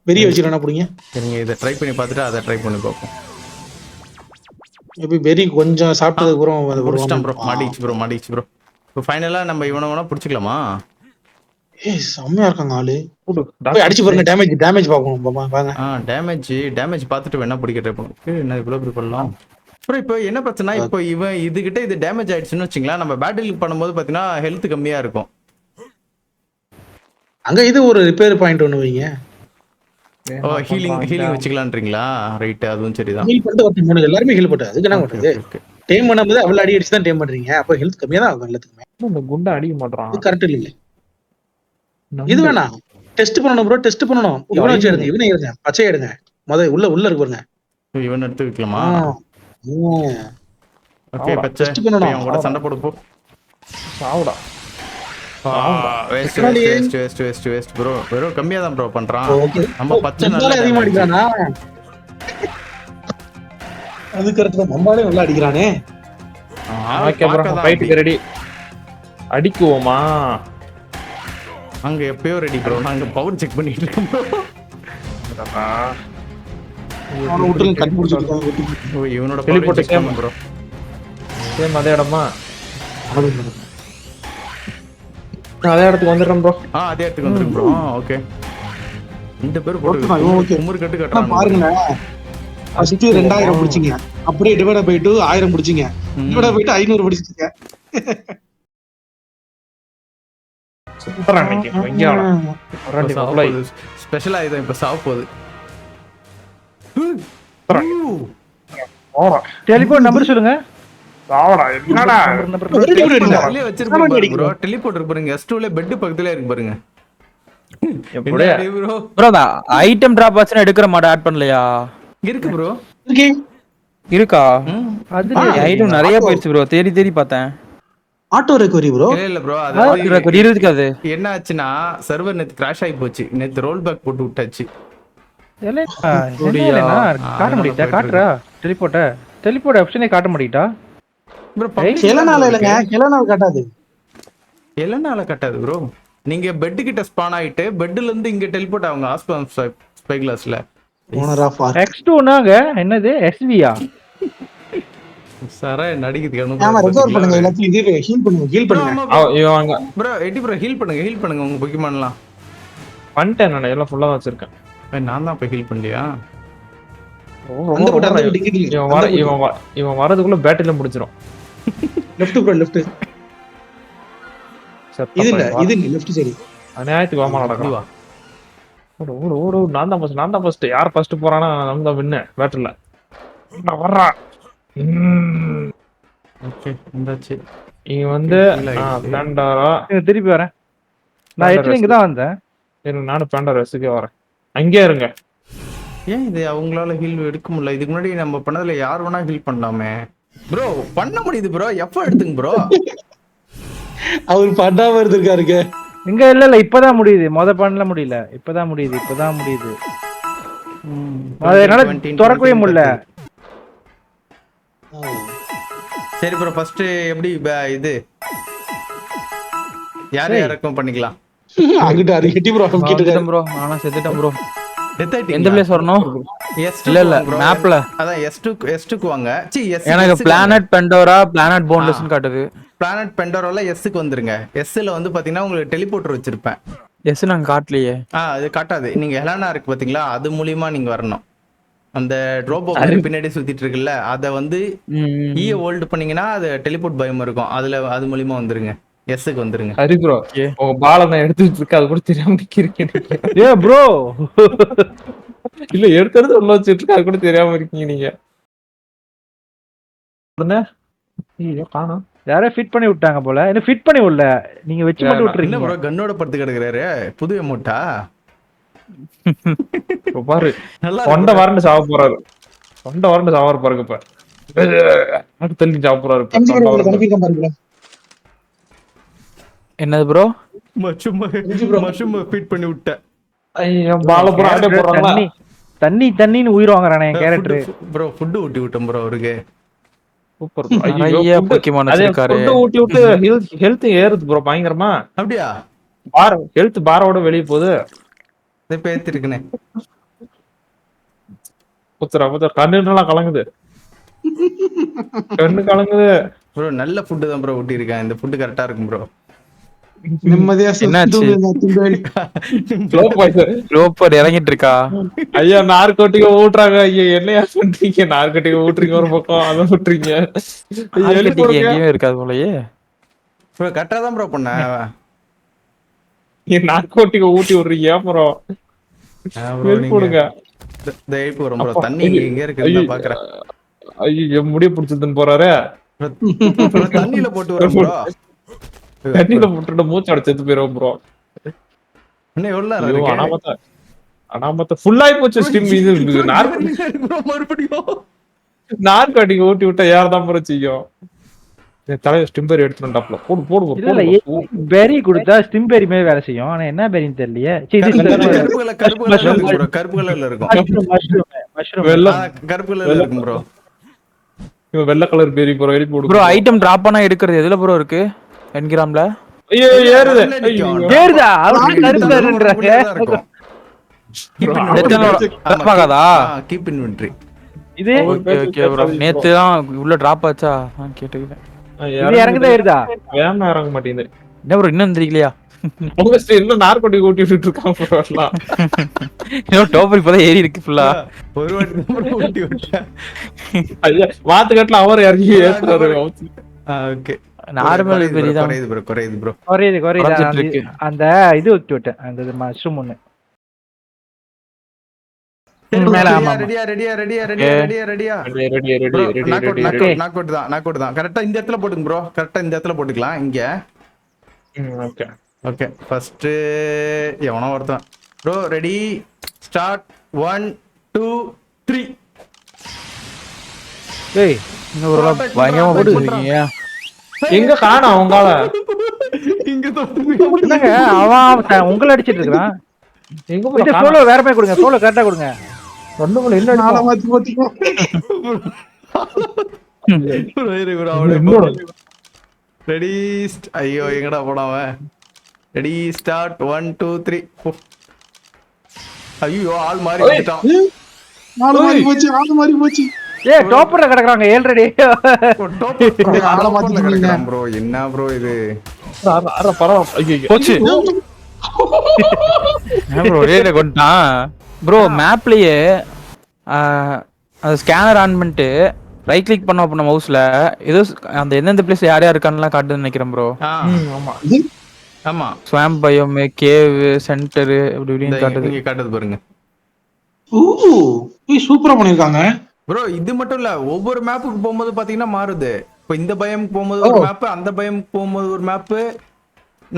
பெரிய வச்சுட்டு என்ன புடிங்க. சரிங்க இதை ட்ரை பண்ணி பார்த்துட்டு அதை ட்ரை பண்ணி பார்ப்போம். எப்படி பெரிய கொஞ்சம் சாப்பிட்டதுக்கு அப்புறம் புடிச்சிட்டோம் ப்ரோ. மாட்டிச்சு ப்ரோ மாட்டிச்சு ப்ரோ. இப்போ ஃபைனலா நம்ம இவனை வேணா பிடிச்சிக்கலாமா? செம்மையா இருக்காங்க ஆளு. போய் அடிச்சு பாருங்க. டேமேஜ் பாப்போம் வாங்க. டேமேஜ் பார்த்துட்டு வேணா பிடிக்க ட்ரை பண்ணுவோம். என்ன இவ்வளவு இப்படி பண்ணலாம் ப்ரோ. இப்போ என்ன பிரச்சனை? இப்போ இவன் இதுகிட்ட இது டேமேஜ் ஆயிடுச்சுன்னு வச்சுங்களேன். நம்ம பேட்டில் பண்ணும்போது பாத்தீங்கன்னா ஹெல்த் கம்மியா இருக்கும். அங்க இது ஒரு ரிப்பேர் பாயிண்ட் ஒண்ணு வைங்க. ஹீலிங் வச்சுக்கலாம்ன்றீங்களா? ரைட் அதுவும் சரிதான். ஹீல் பண்ணிட்டு ஒருத்தன் மூணு எல்லாரும் ஹீல் போட்டு அதுக்கு என்ன பண்றது? டேம் பண்ணும்போது அவ்வளவு அடி அடிச்சு தான் டேம் பண்றீங்க. அப்ப ஹெல்த் கம்மியா தான் ஆகும் எல்லாத்துக்குமே. இந்த குண்டை அடிக்க மாட்டான். இது கரெக்ட் இல்ல. இது வேணாம். டெஸ்ட் பண்ணணும் ப்ரோ, டெஸ்ட் பண்ணணும். இவனை வச்சு எடுங்க, இவனை எடுங்க, பச்சை எடுங்க. உள்ள இருக்கு பாருங்க. இவன் எடுத்து வைக்கலாமா? ஓகே ஆமாடா, பச்சை test பண்ணணும். அவன் கூட சண்டை போடு போ. சாவுடா. Waste bro. வெறும் கம்மியா தான் ப்ரோ பண்றான். நம்ம பச்சை நம்மளால நல்லா அதிகமா அடிக்கிறானா? அது கரெக்ட் தான், நம்மளாலே நல்லா அடிக்கிறானே. ஓகே ப்ரோ, ஃபைட்டுக்கு ரெடி. அடிக்குவோமா? அங்க எப்பயோ ரெடி ப்ரோ. நாங்க பவர் செக் பண்ணிட்டு இருக்கோம் ப்ரோ. அவனை விட்டு கண்டுபிடிச்சிட்டு ஓ இவனோட வெளி பவர் போட்டு செக் பண்ணு ப்ரோ. சேம் அதே இடமா? அதே இடத்துக்கு வந்துடுறேன் ப்ரோ. அதே இடத்துக்கு வந்துருக்கு ப்ரோ. ஓகே இந்த பேர் போட்டு ஓகே. குமுறு கட்டு கட்டுறான் பாருங்களேன், ஃபர்ஸ்ட் 2000 பிடிச்சிங்க, அப்படியே டிவைட் பை 2 1000 பிடிச்சிங்க, டிவைட் பை 500 பிடிச்சிங்க. சூப்பரா நிக்கி இங்க வாடா. ஸ்பெஷலா இதை இப்ப சாவ போகுது. ஓடா. டெலிபோர்ட் நம்பர் சொல்லுங்க. சாவடா. என்னடா? அதுலயே வச்சிருப்பாங்க ப்ரோ. டெலிபோர்ட் இருக்கு பாருங்க. S2 ல பெட் பக்கத்துல இருக்கு பாருங்க. எப்படியே ப்ரோ ப்ரோ அந்த ஐட்டம் டிராப் ஆச்சுன்னா எடுக்கிற மாட ஆட் பண்ணலையா? இருக்கு ப்ரோ. ஓகே, இருக்கா? அது ஐட்டம் நிறைய போயிடுச்சு ப்ரோ. தேடி பார்த்தேன். Auto recovery bro. இல்ல ப்ரோ அது இருக்காது. என்ன ஆச்சுன்னா சர்வர் நேத்து கிராஷ் ஆகி போச்சு. நேத்து ரோல் பேக் போட்டு விட்டாச்சு. காட்ட முடியுதா? காட்டுறா டெலிபோர்ட் ஆப்ஷனே காட்ட முடியுதா? ப்ரோ கிளனால இல்லங்க, கிளனால காட்டாது. எல்லனால கட்டாது ப்ரோ. நீங்க பெட் கிட்ட ஸ்பான் ஆயிட்டு பெட்ல இருந்து இங்க டெலிபோர்ட் ஆகுங்க. ஆஸ்பாம் ஸ்பை கிளாஸ்ல ஓனர் ஆஃப் X2னாங்க என்னது? SV-யா? சரே நடிக்குது. ஆமா, ரெக்கவர் பண்ணுங்க, எல்லாத்தையும் இது ஹீல் பண்ணுங்க. இவன் வாங்க. ப்ரோ எடி ப்ரோ ஹீல் பண்ணுங்க உங்க பொக்கிமான்லாம். பண்ணிட்டேன் நான், எல்லாம் ஃபுல்லா வச்சிருக்கேன். நான் தான் இப்ப ஹீல் பண்ணலையா? அந்த போட்டு அந்த போட்டு இவன் வரதுக்குள்ள பேட்டரியில முடிச்சிரும். Left bro, left. இது இல்ல லெஃப்ட் சைடு. அநியாயத்துக்கு வாமா நடக்கும். வா. ஓடு. நான் தான் ஃபர்ஸ்ட். யார் ஃபர்ஸ்ட் போறானா நம்ம தான் வின்னு பேட்டரியில. நான் வர்றா. ஓகே இந்தாச்சு. இவன் வந்து பேண்டாரா. திருப்பி வரேன். நான் எட்ல இங்க தான் வந்தேன். நானும் பேண்டாரா ரெஸ்க்கே வரேன். அங்கேயே இருங்க. ஏன் இது அவங்களால ஹீல் எடுக்க முடியல? இதுக்கு முன்னாடி நம்ம பண்ணதுல யார் வேணா ஹீல் பண்ணலாமே ப்ரோ. பண்ண முடியுது ப்ரோ. எப்ப எடுத்துங்க ப்ரோ. அவர் பண்ணாம இருந்திருக்காருங்க. இங்க இல்ல இப்பதான் முடியுது. பண்ணல முடியல. இப்பதான் முடியுது. அதனால திறக்கவே முடியல. சரி ப்ரோ ஃபர்ஸ்ட் எப்படி இது யாரை இறக்கம் பண்ணிக்கலாம். அங்கிட்ட அது ஹெட்டி ப்ரோ கிட்ட ப்ரோ நானா செத்துட்டேன் ப்ரோ. டெத் ஆயிட்டீங்க. எந்த பிளேஸ் வரணும்? இல்ல மேப்ல. அதான் S2க்கு வாங்க. எனக்கு பிளானட் பெண்டோரா பிளானட் போன்லெஸ்னு காட்டுது. பிளானட் பெண்டோரால S-க்கு வந்துருங்க. S-ல வந்து பாத்தீங்கன்னா உங்களுக்கு டெலிபோர்ட்டர் வச்சிருப்பேன். எஸ் நாங்க காட்டலையே. அது காட்டாது. நீங்க ஹெலானா இருக்கு பாத்தீங்களா, அது மூலியமா நீங்க வரணும். அந்த ட்ரோபோ பின்னாடி சுத்திட்டு இருக்குல்ல, அத வந்து ஈய ஹோல்ட் பண்ணீங்கன்னா அது டெலிபோர்ட் பயம் இருக்கும். அது மூலியமா வந்துருங்க. S-க்கு வந்துருங்க. ஹரி ப்ரோ உங்க பால நான் எடுத்துட்டு இருக்க, அது கூட தெரியாம நிக்கிறீங்க. ஏ ப்ரோ இல்ல எடுத்துறது உள்ள வச்சிட்டு இருக்க, அது கூட தெரியாம இருக்கீங்க நீங்க. உடனே ஐயோ காணோம். யாரோ ஃபிட் பண்ணி விட்டாங்க போல. என்ன ஃபிட் பண்ணி விடல, நீங்க வச்சு மட்டும் என்ன விட்டுறீங்க. ப்ரோ கன்னோட படுத்து கிடக்குறாரு. புது எமோட்டா பாரு. நல்லா தொண்டை வறண்டு சாவ போறாரு. பாருங்க இப்ப. அது தள்ளி சாவ போறாரு. என்னது ப்ரோ? மஷ்ரூம் ஃபீட் பண்ணி விட்டேன். ஐயோ பால போற அடே போறாங்க. தண்ணின்னு உயிர் வாங்குறானே என் கேரக்டர். ப்ரோ ஃபுட் ஊட்டி விட்டேன் ப்ரோ அவருக்கு. சூப்பர். ஐயோ பொக்கிமான் வச்சிருக்காரு. ஃபுட் ஊட்டி விட்டு ஹெல்த் ஏறுது ப்ரோ பயங்கரமா. அப்படியா? ஹெல்த் பாரோட வெளிய போகுது. இப்ப ஏத்திருக்கனே. புத்தர கண்ணுலாம் கலங்குது. கண்ணு கலங்குது. ப்ரோ நல்ல ஃபுட் தான் ப்ரோ ஊட்டி இருக்கேன். இந்த ஃபுட் கரெக்டா இருக்கும் ப்ரோ. நிம்மதியா ரோப்பர் இறங்கிட்டு இருக்கா? ஐயா நார்கோட்டிக்க ஊட்டுறாங்க. ஐயா என்னையா பண்றீங்க? நார்கோட்டிக்க ஊட்டுறீங்க ஒரு பக்கம், அதை ஊட்டுறீங்க. எங்கேயுமே இருக்காது போலயே. ப்ரோ கரெக்டா தான் ப்ரோ பண்ண. நார்கோட்டிக்க ஊட்டி விடுறீங்க அப்புறம் போடுங்க. ப்ரோ தண்ணி எங்க இருக்குன்னு பாக்குறேன். ஐயோ முடிய பிடிச்சதுன்னு போறாரு. தண்ணியில போட்டு வரோம் ப்ரோ. தண்ணியில போட்டு மூச்சு அடைச்சது போயிரும் ப்ரோ. இன்னும் எவ்வளவு நேரம் ஐயோ இருக்கு? அனாமத்த ஃபுல் ஆயி போச்சு ஸ்ட்ரீம் இது மறுபடியும் நார்காட்டிக் ஓட்டி விட்டா யார் தான் போற செய்யும் தலைவர் ஸ்டிம்பர் எடுத்துட்டாப்ல போடு இல்ல இல்ல பெரி கொடுத்தா ஸ்டிம் பெரி மாதிரி வேலை செய்யும் ஆனா என்ன பெரின்னு தெரியலையே கருப்பு கலர்ல இருக்கும் வெள்ளம் கருப்பு கலர்ல இருக்கும் ப்ரோ. இவன் வெள்ளை கலர் பேரி ப்ரோ எரி போடு ப்ரோ ஐட்டம் டிராப் பண்ணா எடுக்கிறது எதுல ப்ரோ இருக்கு என்கிராம்ல? ஐயோ ஏறுது ஏறுதா அவரு கருப்புல இருன்றாங்க ஆகாதா? Keep inventory. இது ஓகே ஓகே ப்ரோ நேத்து தான் உள்ள டிராப் ஆச்சா நான் கேட்டுக்கிட்டேன். இது இறங்குதா ஏறுதா வேணா இறங்க மாட்டேங்குது என்ன ப்ரோ இன்னும் தெரியலையா? உங்க ஸ்ட்ரீம்ல நார்காட்டிக் ஓட்டி விட்டுட்டு இருக்கான் ப்ரோ எல்லாம் இன்னும் டோப்பல் இப்பதான் ஏறி இருக்கு ஃபுல்லா. ஒரு வாட்டி தான் ஊட்டி விட்டேன். ஐயா வாத்துக்கட்டுல அவர் இறங்கி ஏத்துறாரு ஓகே நார்மல் பெரிய தான் குறையுது ப்ரோ குறையுது ப்ரோ. குறைஞ்சிட்டு இருக்கு. அந்த இது ஊத்தி விட்டேன் அந்த மஷ்ரூம் ஒண்ணு மேல ஆமா ரெடியா ரெடியா ரெடியா Okay. ரெடியா ரெடியா ரெடியா ready ready bro ready knock ready out knock out தான் நாக் அவுட் தான். கரெக்ட்டா இந்த இடத்துல போடுங்க ப்ரோ. கரெக்ட்டா இந்த இடத்துல போட்டுக்கலாம் இங்க. ஓகே ஓகே ஃபர்ஸ்ட் எவனோ ஒருத்தன் ப்ரோ ரெடி ஸ்டார்ட் 1 2 3. டேய் இன்னும் ஒரு பயங்கரமா போட்டுருக்கீங்க. எங்க காணோம் அவங்கால இங்க என்னங்க அவன் உங்களை அடிச்சிட்டு இருக்கான். எங்க இது போய் சோலோ வேற மாதிரி கொடுங்க சோலோ கரெக்டா கொடுங்க ரெண்டு மூணு என்ன நாளை மாத்தி போட்டிக்கோ. ரெடி ஐயோ எங்கடா போடாம ரெடி ஸ்டார்ட் 1 2 3 ஐயோ ஆள் மாறி வந்துட்டான். நாலு மாறி போச்சு. ஏய் டாப்பர்ல கிடக்குறாங்க ஆல்ரெடி கிடக்குறான் ப்ரோ. என்ன ப்ரோ இது பரவாயில்ல போச்சு ப்ரோ ரேல கொண்டான் ப்ரோ. மேப்லயே அந்த ஸ்கேனர் ஆன் பண்ணிட்டு ரைட் கிளிக் பண்ணோம் அப்ப மவுஸ்ல ஏதோ அந்த எந்தெந்த பிளேஸ் யார் யார் இருக்கான்லாம் காட்டுதுன்னு நினைக்கிறேன் ப்ரோ. ஆமா ஆமா ஸ்வாம் பயோம் கேவ் சென்டர் இப்படி இப்படின்னு காட்டுது. இங்க காட்டுது பாருங்க. சூப்பரா பண்ணிருக்காங்க ப்ரோ. இது மட்டும் இல்ல ஒவ்வொரு மேப்புக்கு போகும்போது பாத்தீங்கன்னா மாறுது. இப்போ இந்த பயமுக்கு போகும்போது ஒரு மேப், அந்த பயமுக்கு போகும்போது ஒரு மேப்,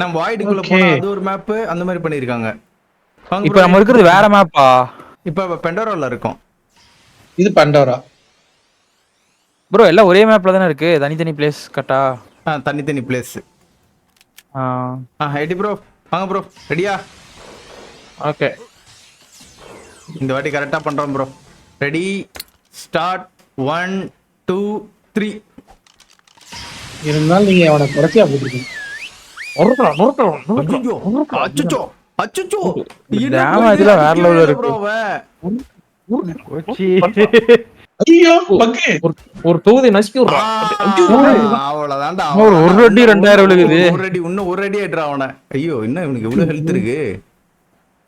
நம்ம வாய்டுக்குள்ள போனா அது ஒரு மேப், அந்த மாதிரி பண்ணிருக்காங்க. இப்போ நம்ம இருக்கிறது வேற மேப்பா? இப்ப பெண்டோரால இருக்கும். இது பண்டோரா ப்ரோ எல்லாம் ஒரே மேப்ல தானே இருக்கு தனித்தனி பிளேஸ் கட்டா? தனித்தனி பிளேஸ். ரெடி ப்ரோ வாங்க ப்ரோ. ரெடியா? ஓகே இந்த வாட்டி கரெக்டா பண்றோம் ப்ரோ. Ready start 1 2 3. இருந்தாலும் நீங்க அவனை குறைச்சியா போட்டுருக்கீங்க. அச்சச்சோ அச்சச்சோ டேமேஜ்ல வேற லெவல்ல இருக்கு. ஐயோ பக்கு ஒரு தொகுதி நசுக்கி அவ்வளவுதான்டா. ஒரு அடி 2000 விழுகுது. ஒரு அடி இன்னும் ஒரு அடி ஆயிடுறா அவனை. ஐயோ இன்னும் இவனுக்கு எவ்வளவு ஹெல்த் இருக்கு.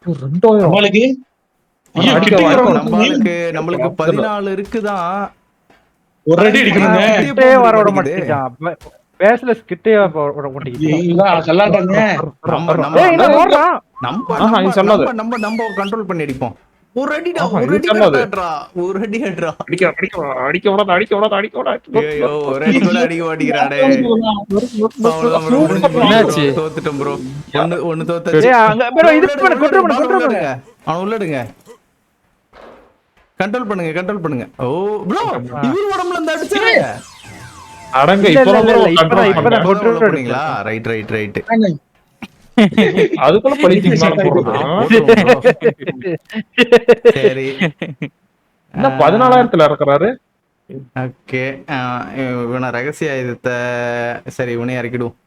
2000 நம்மளுக்கு நம்மளுக்கு 14 இருக்குதான். ஒரு அடி அடிக்கணுங்க. கிட்டே வர விட மாட்டேங்கிறான் பேஸ்லெஸ் கிட்டே வர மாட்டேங்குது. கல்லாட்டாங்க. நம்ம கண்ட்ரோல் பண்ணி அடிப்போம். ஒரு அடிடா ஆஹா, ஒரு இது அடி சொல்லாது. கரெக்டா ஒரு அடி அடிடா. அடிக்க விடாத ஐயோ ஒரு அடி கூட அடிக்க மாட்டேங்கிறானே. என்னாச்சு? தோத்துட்டோம் ப்ரோ. ஒன்னு தோத்தாச்சு. ஏய் அங்க ப்ரோ இது பண்ணு கண்ட்ரோல் பண்ணு அவன் உள்ளடுங்க. கண்ட்ரோல் பண்ணுங்க. ஓ ப்ரோ இவரு உடம்புல இருந்து அடிச்சாங்க. அடங்க இப்பதான் control பண்ணீங்களா? ரைட். அதுக்குள்ள பழித்தீங்க மேல போடுறது. சரி என்ன 14,000ல இறக்குறாரு? ஓகே இவனை ரகசிய ஆயுதத்தை சரி இவனே இறக்கிடுவோம்.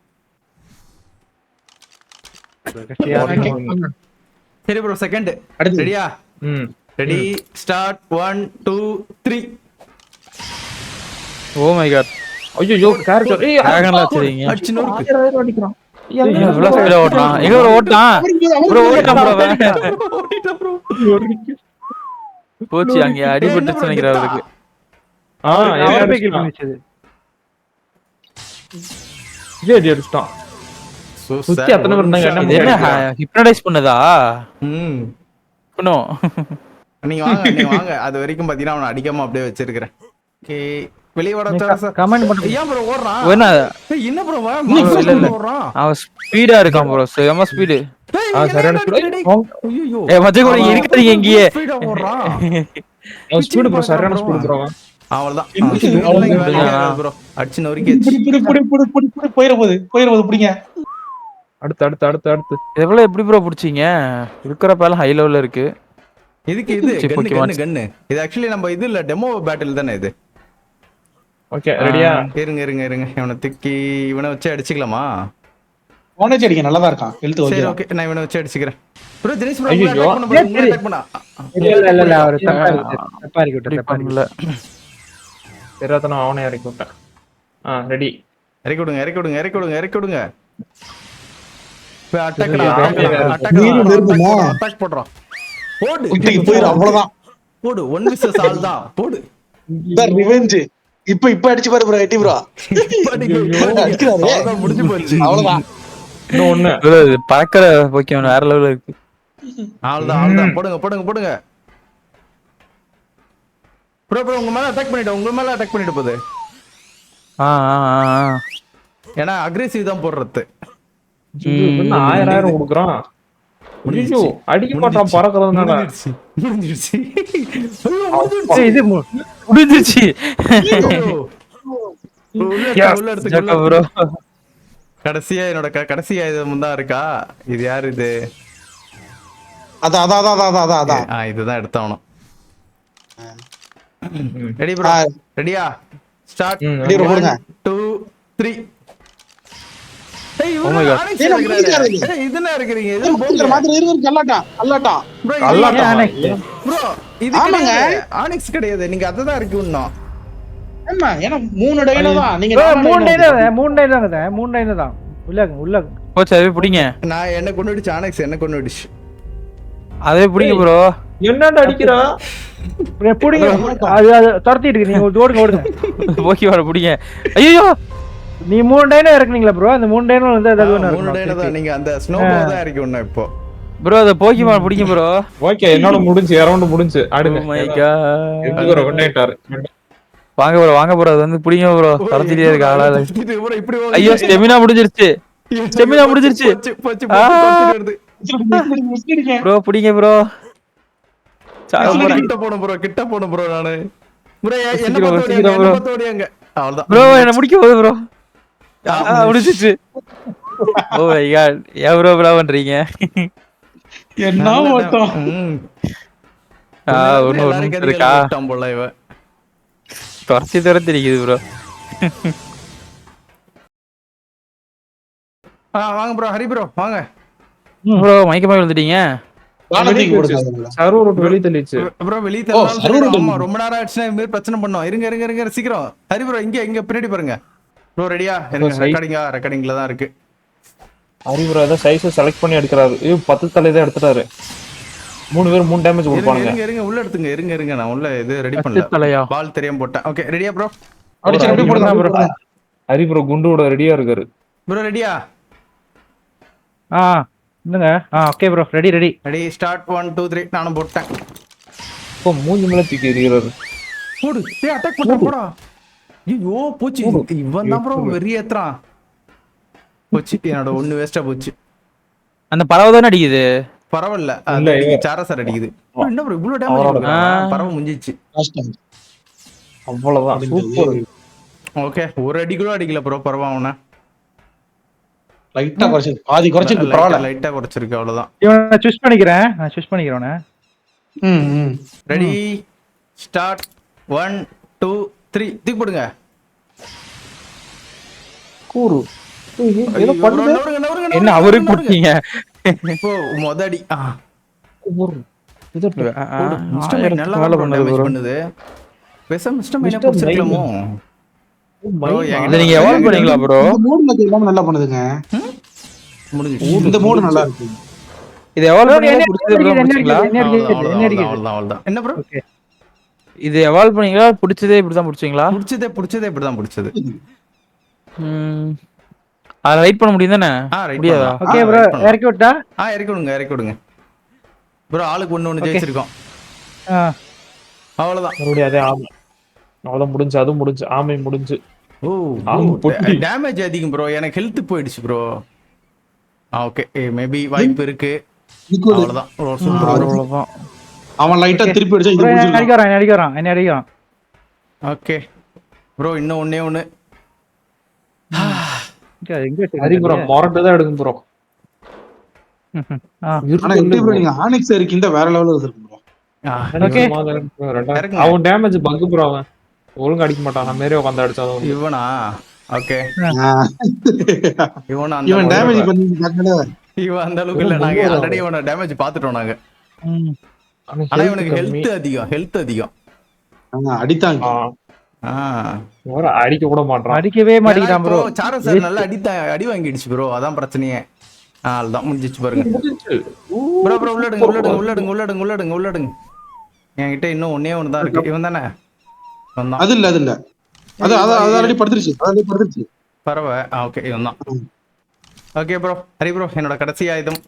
சரி ப்ரோ செகண்ட் ரெடியா? Ready start 1 2 3. Oh my god. ஐயோ கேரக்டர் டிராகன்ல வச்சிருக்கீங்க. அடிச்சு நொறுக்கு. 1000 அடிக்கிறான். இவ்வளவு ஸ்பீடா ஓடுறான். எங்க ஒரு ஓட்டான் ப்ரோ ஓடிட்டா ப்ரோ. போச்சு அங்க அடிபட்டுச்சு நினைக்கிறேன் அவருக்கு. இது அடிச்சிட்டான். சுத்தி அத்தனை பேர் இருந்தாங்க. இது என்ன ஹிப்னடைஸ் பண்ணுதா? பண்ணும். நீங்க வாங்க அது வரைக்கும் பாத்தீங்கன்னா அவனை அடிக்காம அப்படியே வச்சிருக்கிறேன். ஓகே வெளிய வர கமெண்ட் பண்ணு. ஏன் ப்ரோ ஓடுறான்? என்ன என்ன ப்ரோ ஓடுறான்? அவன் ஸ்பீடா இருக்கான் ப்ரோ. செம ஸ்பீடு. சரியான speed. ஐயோ ஏ மச்சான் கூட இங்க இருக்காதீங்க இங்கேயே. அவன் speed bro, சரியான speed bro அவன். அவ்வளவுதான் அவ்வளவுதான். ப்ரோ அடிச்சு நொறுக்கி போயிட போகுது பிடிங்க. அடுத்து. எவ்வளவு எப்படி ப்ரோ புடிச்சீங்க? இருக்கிறப்பெல்லாம் ஹை லெவல்ல இருக்கு. இதுக்கு இது சரி, கன்னு Pokemon. கன்னு கன்னு இது ஆக்சுவலி நம்ம இது இல்ல டெமோ பேட்டில் தானே இது. ஓகே ரெடியா? இருங்க இவனை தூக்கி இவனை வச்சு அடிச்சுக்கலாமா? போனேஜ் அடிக்க நல்லா தான் இருக்கான். ஹெல்த் சரி ஓகே. ஓகே நான் இவனை வச்சு அடிச்சுக்கிறேன். ப்ரோ தினேஷ் ப்ரோ ஐயோ. அட்டாக் பண்ணா. இல்ல அவர் தப்பா இருக்கு இப்படி தப்பா பண்ணல. தெரியாத நான் அவனே இறக்கி விட்டேன். ரெடி. இறக்கி விடுங்க. போய் அட்டாக் போடுறான். போடு போயிரு அவ்வளவுதான். போடு 1 vs ஆல் தான். போடு ரிவெஞ்ச். இப்ப அடிச்சு பாரு ப்ரோ எட்டி ப்ரோ. அடிக்கிறாரு. அவ்வளவுதான் முடிஞ்சு போச்சு. அவ்வளவுதான். இன்னும் ஒண்ணு. bro, இது பறக்கிற Pokemon வேற லெவல்ல இருக்கு. அவ்வளவுதான் போடுங்க. ப்ரோ உங்க மேல அட்டாக் பண்ணிட்டு போகுது. ஆ. ஏன்னா அக்ரெசிவ் தான் போடுறது. என்ன 1000 கொடுக்குறான். ஐயோ அடிக்க மாட்டான் பறக்கிறதுனால. முடிஞ்சிருச்சு. இது முடிஞ்சிருச்சு. உள்ள எடுத்துக்க ப்ரோ. கடைசியா என்னோட கடைசி ஆயுதம் தான் இருக்கா. இது யாரு இது? அதான். இதுதான் எடுத்தாவணும். Ready bro? ரெடியா? ஸ்டார்ட். ரெடி ப்ரோ போடுங்க. 2 3. Oh my god. இதுனா இருக்கீங்க. இது இந்த மாதிரி இருக்கு அல்லாட்டா. ப்ரோ இது ஆமாங்க. ஆனிக்ஸ் கிடையாது. நீங்க அததான் இருக்கு இன்னும். ஆமா ஏன்னா 3 டைனோ தான். நீங்க 3 டைனோ தான். உள்ள போச்சு அதே பிடிங்க. நான் என்ன கொண்டுடுச்சு ஆனிக்ஸ் என்ன கொண்டுடுச்சு. அதே பிடிங்க ப்ரோ. என்னடா அடிக்கிறா? புடிங்க. அது துரத்திட்டு இருக்கு. நீங்க ஓடுங்க. Pokemon பிடிங்க. ஐயோ நீ 3 டைனோ இறக்குனீங்களா ப்ரோ? அந்த 3 டைனோ வந்து ஏதாவது ஒண்ணு 3 டைனோ தான். நீங்க அந்த ஸ்னோபோ தான் இறக்கி விடணும் இப்போ. ப்ரோ அத Pokemon பிடிங்க ப்ரோ. ஓகே என்னோட முடிஞ்சு ரவுண்ட் முடிஞ்சு. ஆடுங்க. Oh my god. எதுக்கு ஒரு கொண்டாயிட்டாரு. வாங்க ப்ரோ அது வந்து பிடிங்க ப்ரோ. தரத்திலே இருக்கு ஆளால. இப்படி ஐயோ ஸ்டெமினா முடிஞ்சிருச்சு. போச்சு. ப்ரோ பிடிங்க ப்ரோ. கிட்ட போணும் ப்ரோ நானு. ப்ரோ என்ன சீக்கிரம் பார்த்து ஓடியாங்க. அவ்வளவுதான் ப்ரோ என்ன முடிக்க போகுது ப்ரோ. முடிஞ்சிச்சு. Oh my god. ஏன் ப்ரோ ப்ரோ பண்றீங்க? என்ன ஓட்டம். ஒண்ணு இருக்கா? போல இவ துரத்தி இருக்குது ப்ரோ. வாங்க ப்ரோ ஹரி ப்ரோ வாங்க. ப்ரோ மயக்கமா விழுந்துட்டீங்க. வானத்துக்கு போடுங்க. சர்வர் விட்டு வெளிய தள்ளிச்சு. ப்ரோ வெளிய தள்ளாலும் ஆமா ரொம்ப நேரம் ஆயிடுச்சுனா இந்த மாதிரி பிரச்சனை பண்ணோம். இருங்க சீக்கிரம். ஹரி ப்ரோ இங்க பின்னாடி பாருங்க. ப்ரோ ரெடியா? எனக்கு ரெக்கார்டிங்ல தான் இருக்கு. ஹரி ப்ரோ ஏதோ சைஸ் செலக்ட் பண்ணி எடுக்கறாரு. 10 தலை தான் எடுத்துட்டாரு. 3 பேர் 3 டேமேஜ் கொடுப்பாங்க. இருங்க உள்ள எடுத்துங்க. இருங்க நான் உள்ள இது ரெடி பண்ணல. பால் தெரியாம போட்டேன். ஓகே ரெடியா ப்ரோ? அடிச்சு அப்படியே போடுங்க ப்ரோ. ஹரி ப்ரோ குண்டோட ரெடியா இருக்காரு. ப்ரோ ரெடியா? என்னங்க? Okay bro ready. ஸ்டார்ட் 1 2 3 நானும் போட்டேன். இப்போ மூஞ்சி மேல தூக்கி எறியறாரு. போடு. டேய் அட்டாக் போடா. ஐயோ போச்சு. இவன் தான் ப்ரோ வெறியேத்றான். போச்சு. என்னோட ஒன்னு வேஸ்டா போச்சு. அந்த பறவை தான அடிக்குது. பரவாயில்ல. அந்த சாரசர் அடிக்குது. என்ன ப்ரோ இவ்ளோ டேமேஜ் கொடுக்குறான். பறவை முடிஞ்சிச்சு. அவ்வளவுதான். சூப்பர். ஓகே ஒரு அடி கூட அடிக்கல ப்ரோ. பறவை அவன லைட்டா குறைச்சிருக்கு. பரவாயில்ல. லைட்டா குறைச்சிருக்கு அவ்வளவுதான். இவனை சூஸ் பண்ணிக்கிறேன். ரெடி ஸ்டார்ட் 1 2 3 தூக்கி போடுங்க. கூரு. ஏதோ பண்ணுது. என்ன அவரே போட்டீங்க? இப்போ மொதடி. இது நல்லா டேமேஜ் பண்ணுது. பேசாம மிஸ்டர் மைனா புடிச்சிரலாமோ? இத நீங்க எவால்வ் பண்ணீங்களா ப்ரோ? இந்த மோட் மெத்தட் எல்லாமே நல்லா பண்ணுதுங்க. முடிஞ்சிச்சு. இந்த மோட் நல்லா இருக்கு. இது எவால்வ் பண்ணீங்களா புடிச்சது ப்ரோ முடிச்சீங்களா? அவ்வளவுதான். என்ன ப்ரோ? இது எவால்வ் பண்ணீங்களா புடிச்சதே இப்படி தான் புடிச்சீங்களா? புடிச்சதே இப்படி தான் புடிச்சது. அத ரைட் பண்ண முடியும் தானே? முடியாதா? ஓகே ப்ரோ இறக்கி விட்டா? இறக்கி விடுங்க. ப்ரோ ஆளுக்கு ஒன்னு ஜெயிச்சிருக்கோம். அவ்வளவுதான். மறுபடியும் அதே ஆமை. அவ்வளவுதான் முடிஞ்சு. அதுவும் முடிஞ்சு. ஆமை முடிஞ்சு. ஓ டேமேஜ் அதிகம் ப்ரோ. எனக்கு ஹெல்த் போயிடுச்சு ப்ரோ. ஓகே மேபி வாய்ப்பு இருக்கு. Liquid. அவ்வளவுதான் ப்ரோ, சூப்பர். அவ்வளவுதான். அவன் லைட்டா திருப்பி அடிச்சா இது ப்ரோ என்ன முடிஞ்சிடும். அடிக்கிறான் என்ன அடிக்கிறான். ஓகே ப்ரோ, இன்னும் ஒண்ணே ஒண்ணு. எங்க ஹரி ப்ரோ மொரட்டு தான் எடுக்கும் ப்ரோ. ஆனா எப்படி ப்ரோ நீங்க ஆனிக்ஸ் இருக்கீங்க வேற லெவல்ல இருக்கு ப்ரோ. Okay. அவன் டேமேஜ் பக் ப்ரோ. அவன் ஒழுங்கா அடிக்க மாட்டான். நான் மேலே உட்காந்து அடிச்சாதான். இவனா? ஓகே இவன் அந்த இவன் டேமேஜ் பண்ணி இவன் அந்த அளவுக்கு இல்ல. நாங்க ஆல்ரெடி இவன டேமேஜ் பாத்துட்டோம் நாங்க. ஆனா இவனுக்கு ஹெல்த் அதிகம். அடித்தாங்க. அடிக்க கூட மாட்டான். அடிக்கவே மாட்டேங்கிறான் ப்ரோ. சாரஸ் சார் நல்லா அடி வாங்கிடுச்சு ப்ரோ, அதான் பிரச்சனையே. அதுதான் முடிஞ்சிச்சு பாருங்க. ப்ரோ ப்ரோ உள்ளடுங்க. என்கிட்ட இன்னும் ஒண்ணே ஒண்ணு தான் இருக்கு. இவன் தானே? அது இல்ல அது ஆல்ரெடி படுத்துருச்சு. பரவாயில்ல. ஓகே இவன் தான். ஓகே ப்ரோ, ஹரி ப்ரோ என்னோட கடைசி ஆயுதம்.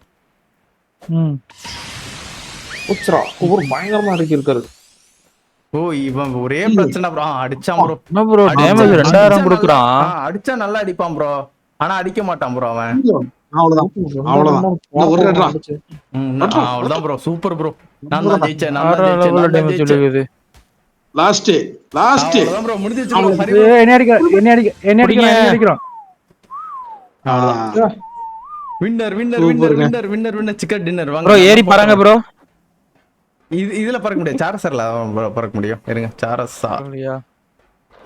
ஒரு பயங்கரமா இருக்காரு. ஓ இவன் ஒரே பிரச்சனை ப்ரோ, அடிச்சான் ப்ரோ. என்ன ப்ரோ டேமேஜ் 2000 கொடுக்குறான். அடிச்சா நல்லா அடிப்பான் ப்ரோ, ஆனா அடிக்க மாட்டான் ப்ரோ அவன். அவ்வளவுதான். அவ்வளவுதான் ப்ரோ, சூப்பர் ப்ரோ. நான் தான் ஜெயிச்சேன். லாஸ்ட் அவ்வளவுதான் ப்ரோ, முடிஞ்சிச்சு ப்ரோ. ஹரி ப்ரோ என்ன அடிக்கிறான். வின்னர் சிக்கன் டின்னர் வாங்க ப்ரோ ஏறி பாருங்க ப்ரோ. இதுல பறக்க முடியாது. சாரஸர்ல பறக்க முடியும். இருங்க, சாரஸா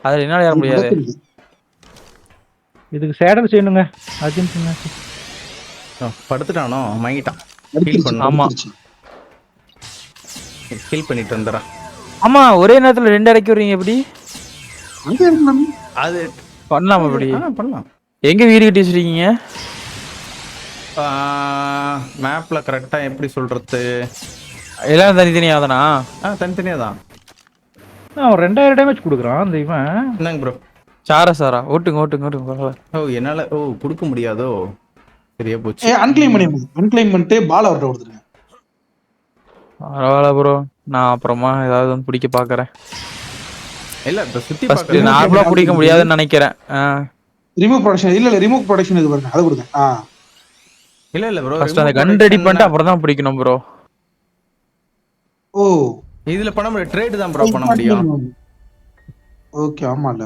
அதுல என்னால ஏற முடியாது. இதுக்கு சேடல் செய்யணுங்க. அர்ஜென்டினா படுத்துட்டானோ, மயங்கிட்டான். ஆமா ஹீல் பண்ணிட்டு வந்துடுறேன். ஆமா ஒரே நேரத்துல 2 இறக்கி விடுறீங்க எப்படி? அது பண்ணலாமா அப்படி? பண்ணலாம். எங்க வீடு கட்டி வச்சிருக்கீங்க? மேப்ல கரெக்டா எப்படி சொல்றது? எல்லாம் தனித்தனியா தானா? தனித்தனியா தான். அவன் 2000 டேமேஜ் கொடுக்குறான் அந்த இவன். என்னங்க ப்ரோ? சாரா ஓட்டுங்க. என்னால கொடுக்க முடியாதோ? சரியா போச்சு. அன்கிளைம் பண்ணிட்டு பால் அவர்ட்ட கொடுத்துருங்க. பரவாயில்ல ப்ரோ, நான் அப்புறமா ஏதாவது வந்து பிடிக்க பாக்குறேன். இல்ல இப்ப சுத்தி ஃபர்ஸ்ட் பார்க்க நார்மலா பிடிக்க முடியாதுன்னு நினைக்கிறேன். ரிமூவ் ப்ரொடக்ஷன் ரிமூவ் ப்ரொடக்ஷன் இது பாருங்க, அதை கொடுங்க. இல்ல ப்ரோ, ஃபர்ஸ்ட் அந்த கன் ரெடி பண்ணிட்டு அப்புறம் தான் பிடிக்கணும் ப்ரோ. ஓ இதுல பண்ண முடியும், ட்ரேட் தான் ப்ரோ பண்ண முடியும். ஓகே ஆமால.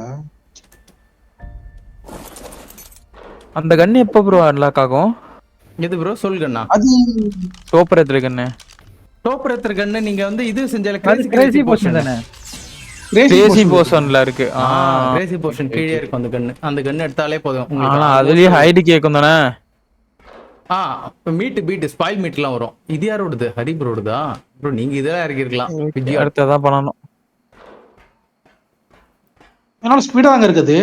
அந்த கன் எப்போ ப்ரோ அன்லாக் ஆகும்? எது ப்ரோ? சொல் கண்ணா. அது சூப்பர் எத்திர கன்னு. சூப்பர் எத்திர கன்னு நீங்க வந்து இது செஞ்சால கிரேசி போஷன் தானே. கிரேசி போஷன்ல இருக்கு. கிரேசி போஷன் கீழே இருக்கும் அந்த கன்னு. அந்த கன்னு எடுத்தாலே போதும். ஆனா அதுலயே ஹைட் கேக்கும் தானே. பீட் ஸ்பாயில் மீட்லாம் வரும். இது யாரோடது? ஹரி ப்ரோடுதா ப்ரோ? நீங்க இதெல்லாம் இறக்கி இருக்கலாம். அடுத்ததான் பண்ணணும். என்னால ஸ்பீடா தாங்க இருக்குது.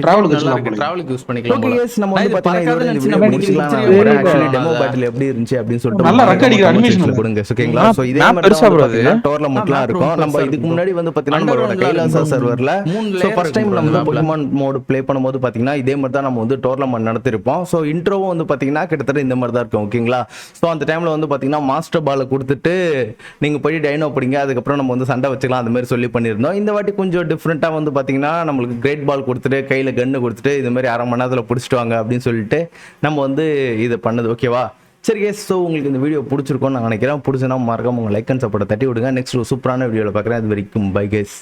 டிராவலுக்கு யூஸ் பண்ணிக்கலாம். ஓகே गाइस, நம்ம வந்து பாத்தீங்கன்னா இந்த வீடியோ முடிச்சிக்கலாம். ஆக்சுவலி டெமோ பேட்டில் எப்படி இருந்துச்சு அப்படினு சொல்லிட்டு நல்லா ரெக் அடிக்கிற அனிமேஷன் கொடுங்க ஓகேங்களா? சோ இதே மாதிரி பெருசா ப்ரோ அது டோர்னமென்ட்லாம் இருக்கும். நம்ம இதுக்கு முன்னாடி வந்து பாத்தீங்கன்னா நம்மளோட கைலாசா சர்வர்ல சோ ஃபர்ஸ்ட் டைம் நம்ம பொக்கிமான் மோட் ப்ளே பண்ணும்போது பாத்தீங்கன்னா இதே மாதிரி தான் நம்ம வந்து டோர்னமென்ட் நடத்திருப்போம். சோ இன்ட்ரோவும் வந்து பாத்தீங்கன்னா கிட்டத்தட்ட இந்த மாதிரி தான் இருக்கும் ஓகேங்களா? சோ அந்த டைம்ல வந்து பாத்தீங்கன்னா மாஸ்டர் பாலை கொடுத்துட்டு நீங்க போய் டைனோ பிடிங்க, அதுக்கப்புறம் நம்ம வந்து சண்டை வச்சுக்கலாம் அந்த மாதிரி சொல்லி பண்ணியிருந்தோம். இந்த வாட்டி கொஞ்சம் டிஃப்ரெண்டா வந்து பாத்தீங்கன்னா நம்மளுக்கு கிரேட் பால் கொடுத்துட்டு கையில கன்னு கொடுத்துட்டு இது மாதிரி 1/2 மணி நேரத்துல பிடிச்சிட்டு வாங்க அப்படின்னு சொல்லிட்டு நம்ம வந்து இதை பண்ணது ஓகேவா? சரி கேஸ், ஸோ உங்களுக்கு இந்த வீடியோ பிடிச்சிருக்கோன்னு நான் நினைக்கிறேன். பிடிச்சுன்னா மறக்காம உங்க லைக் அண்ட் சப்போர்ட்டை தட்டி விடுங்க. நெக்ஸ்ட் சூப்பரான வீடியோவில் பார்க்குறேன். அது வரைக்கும் பை கேஸ்.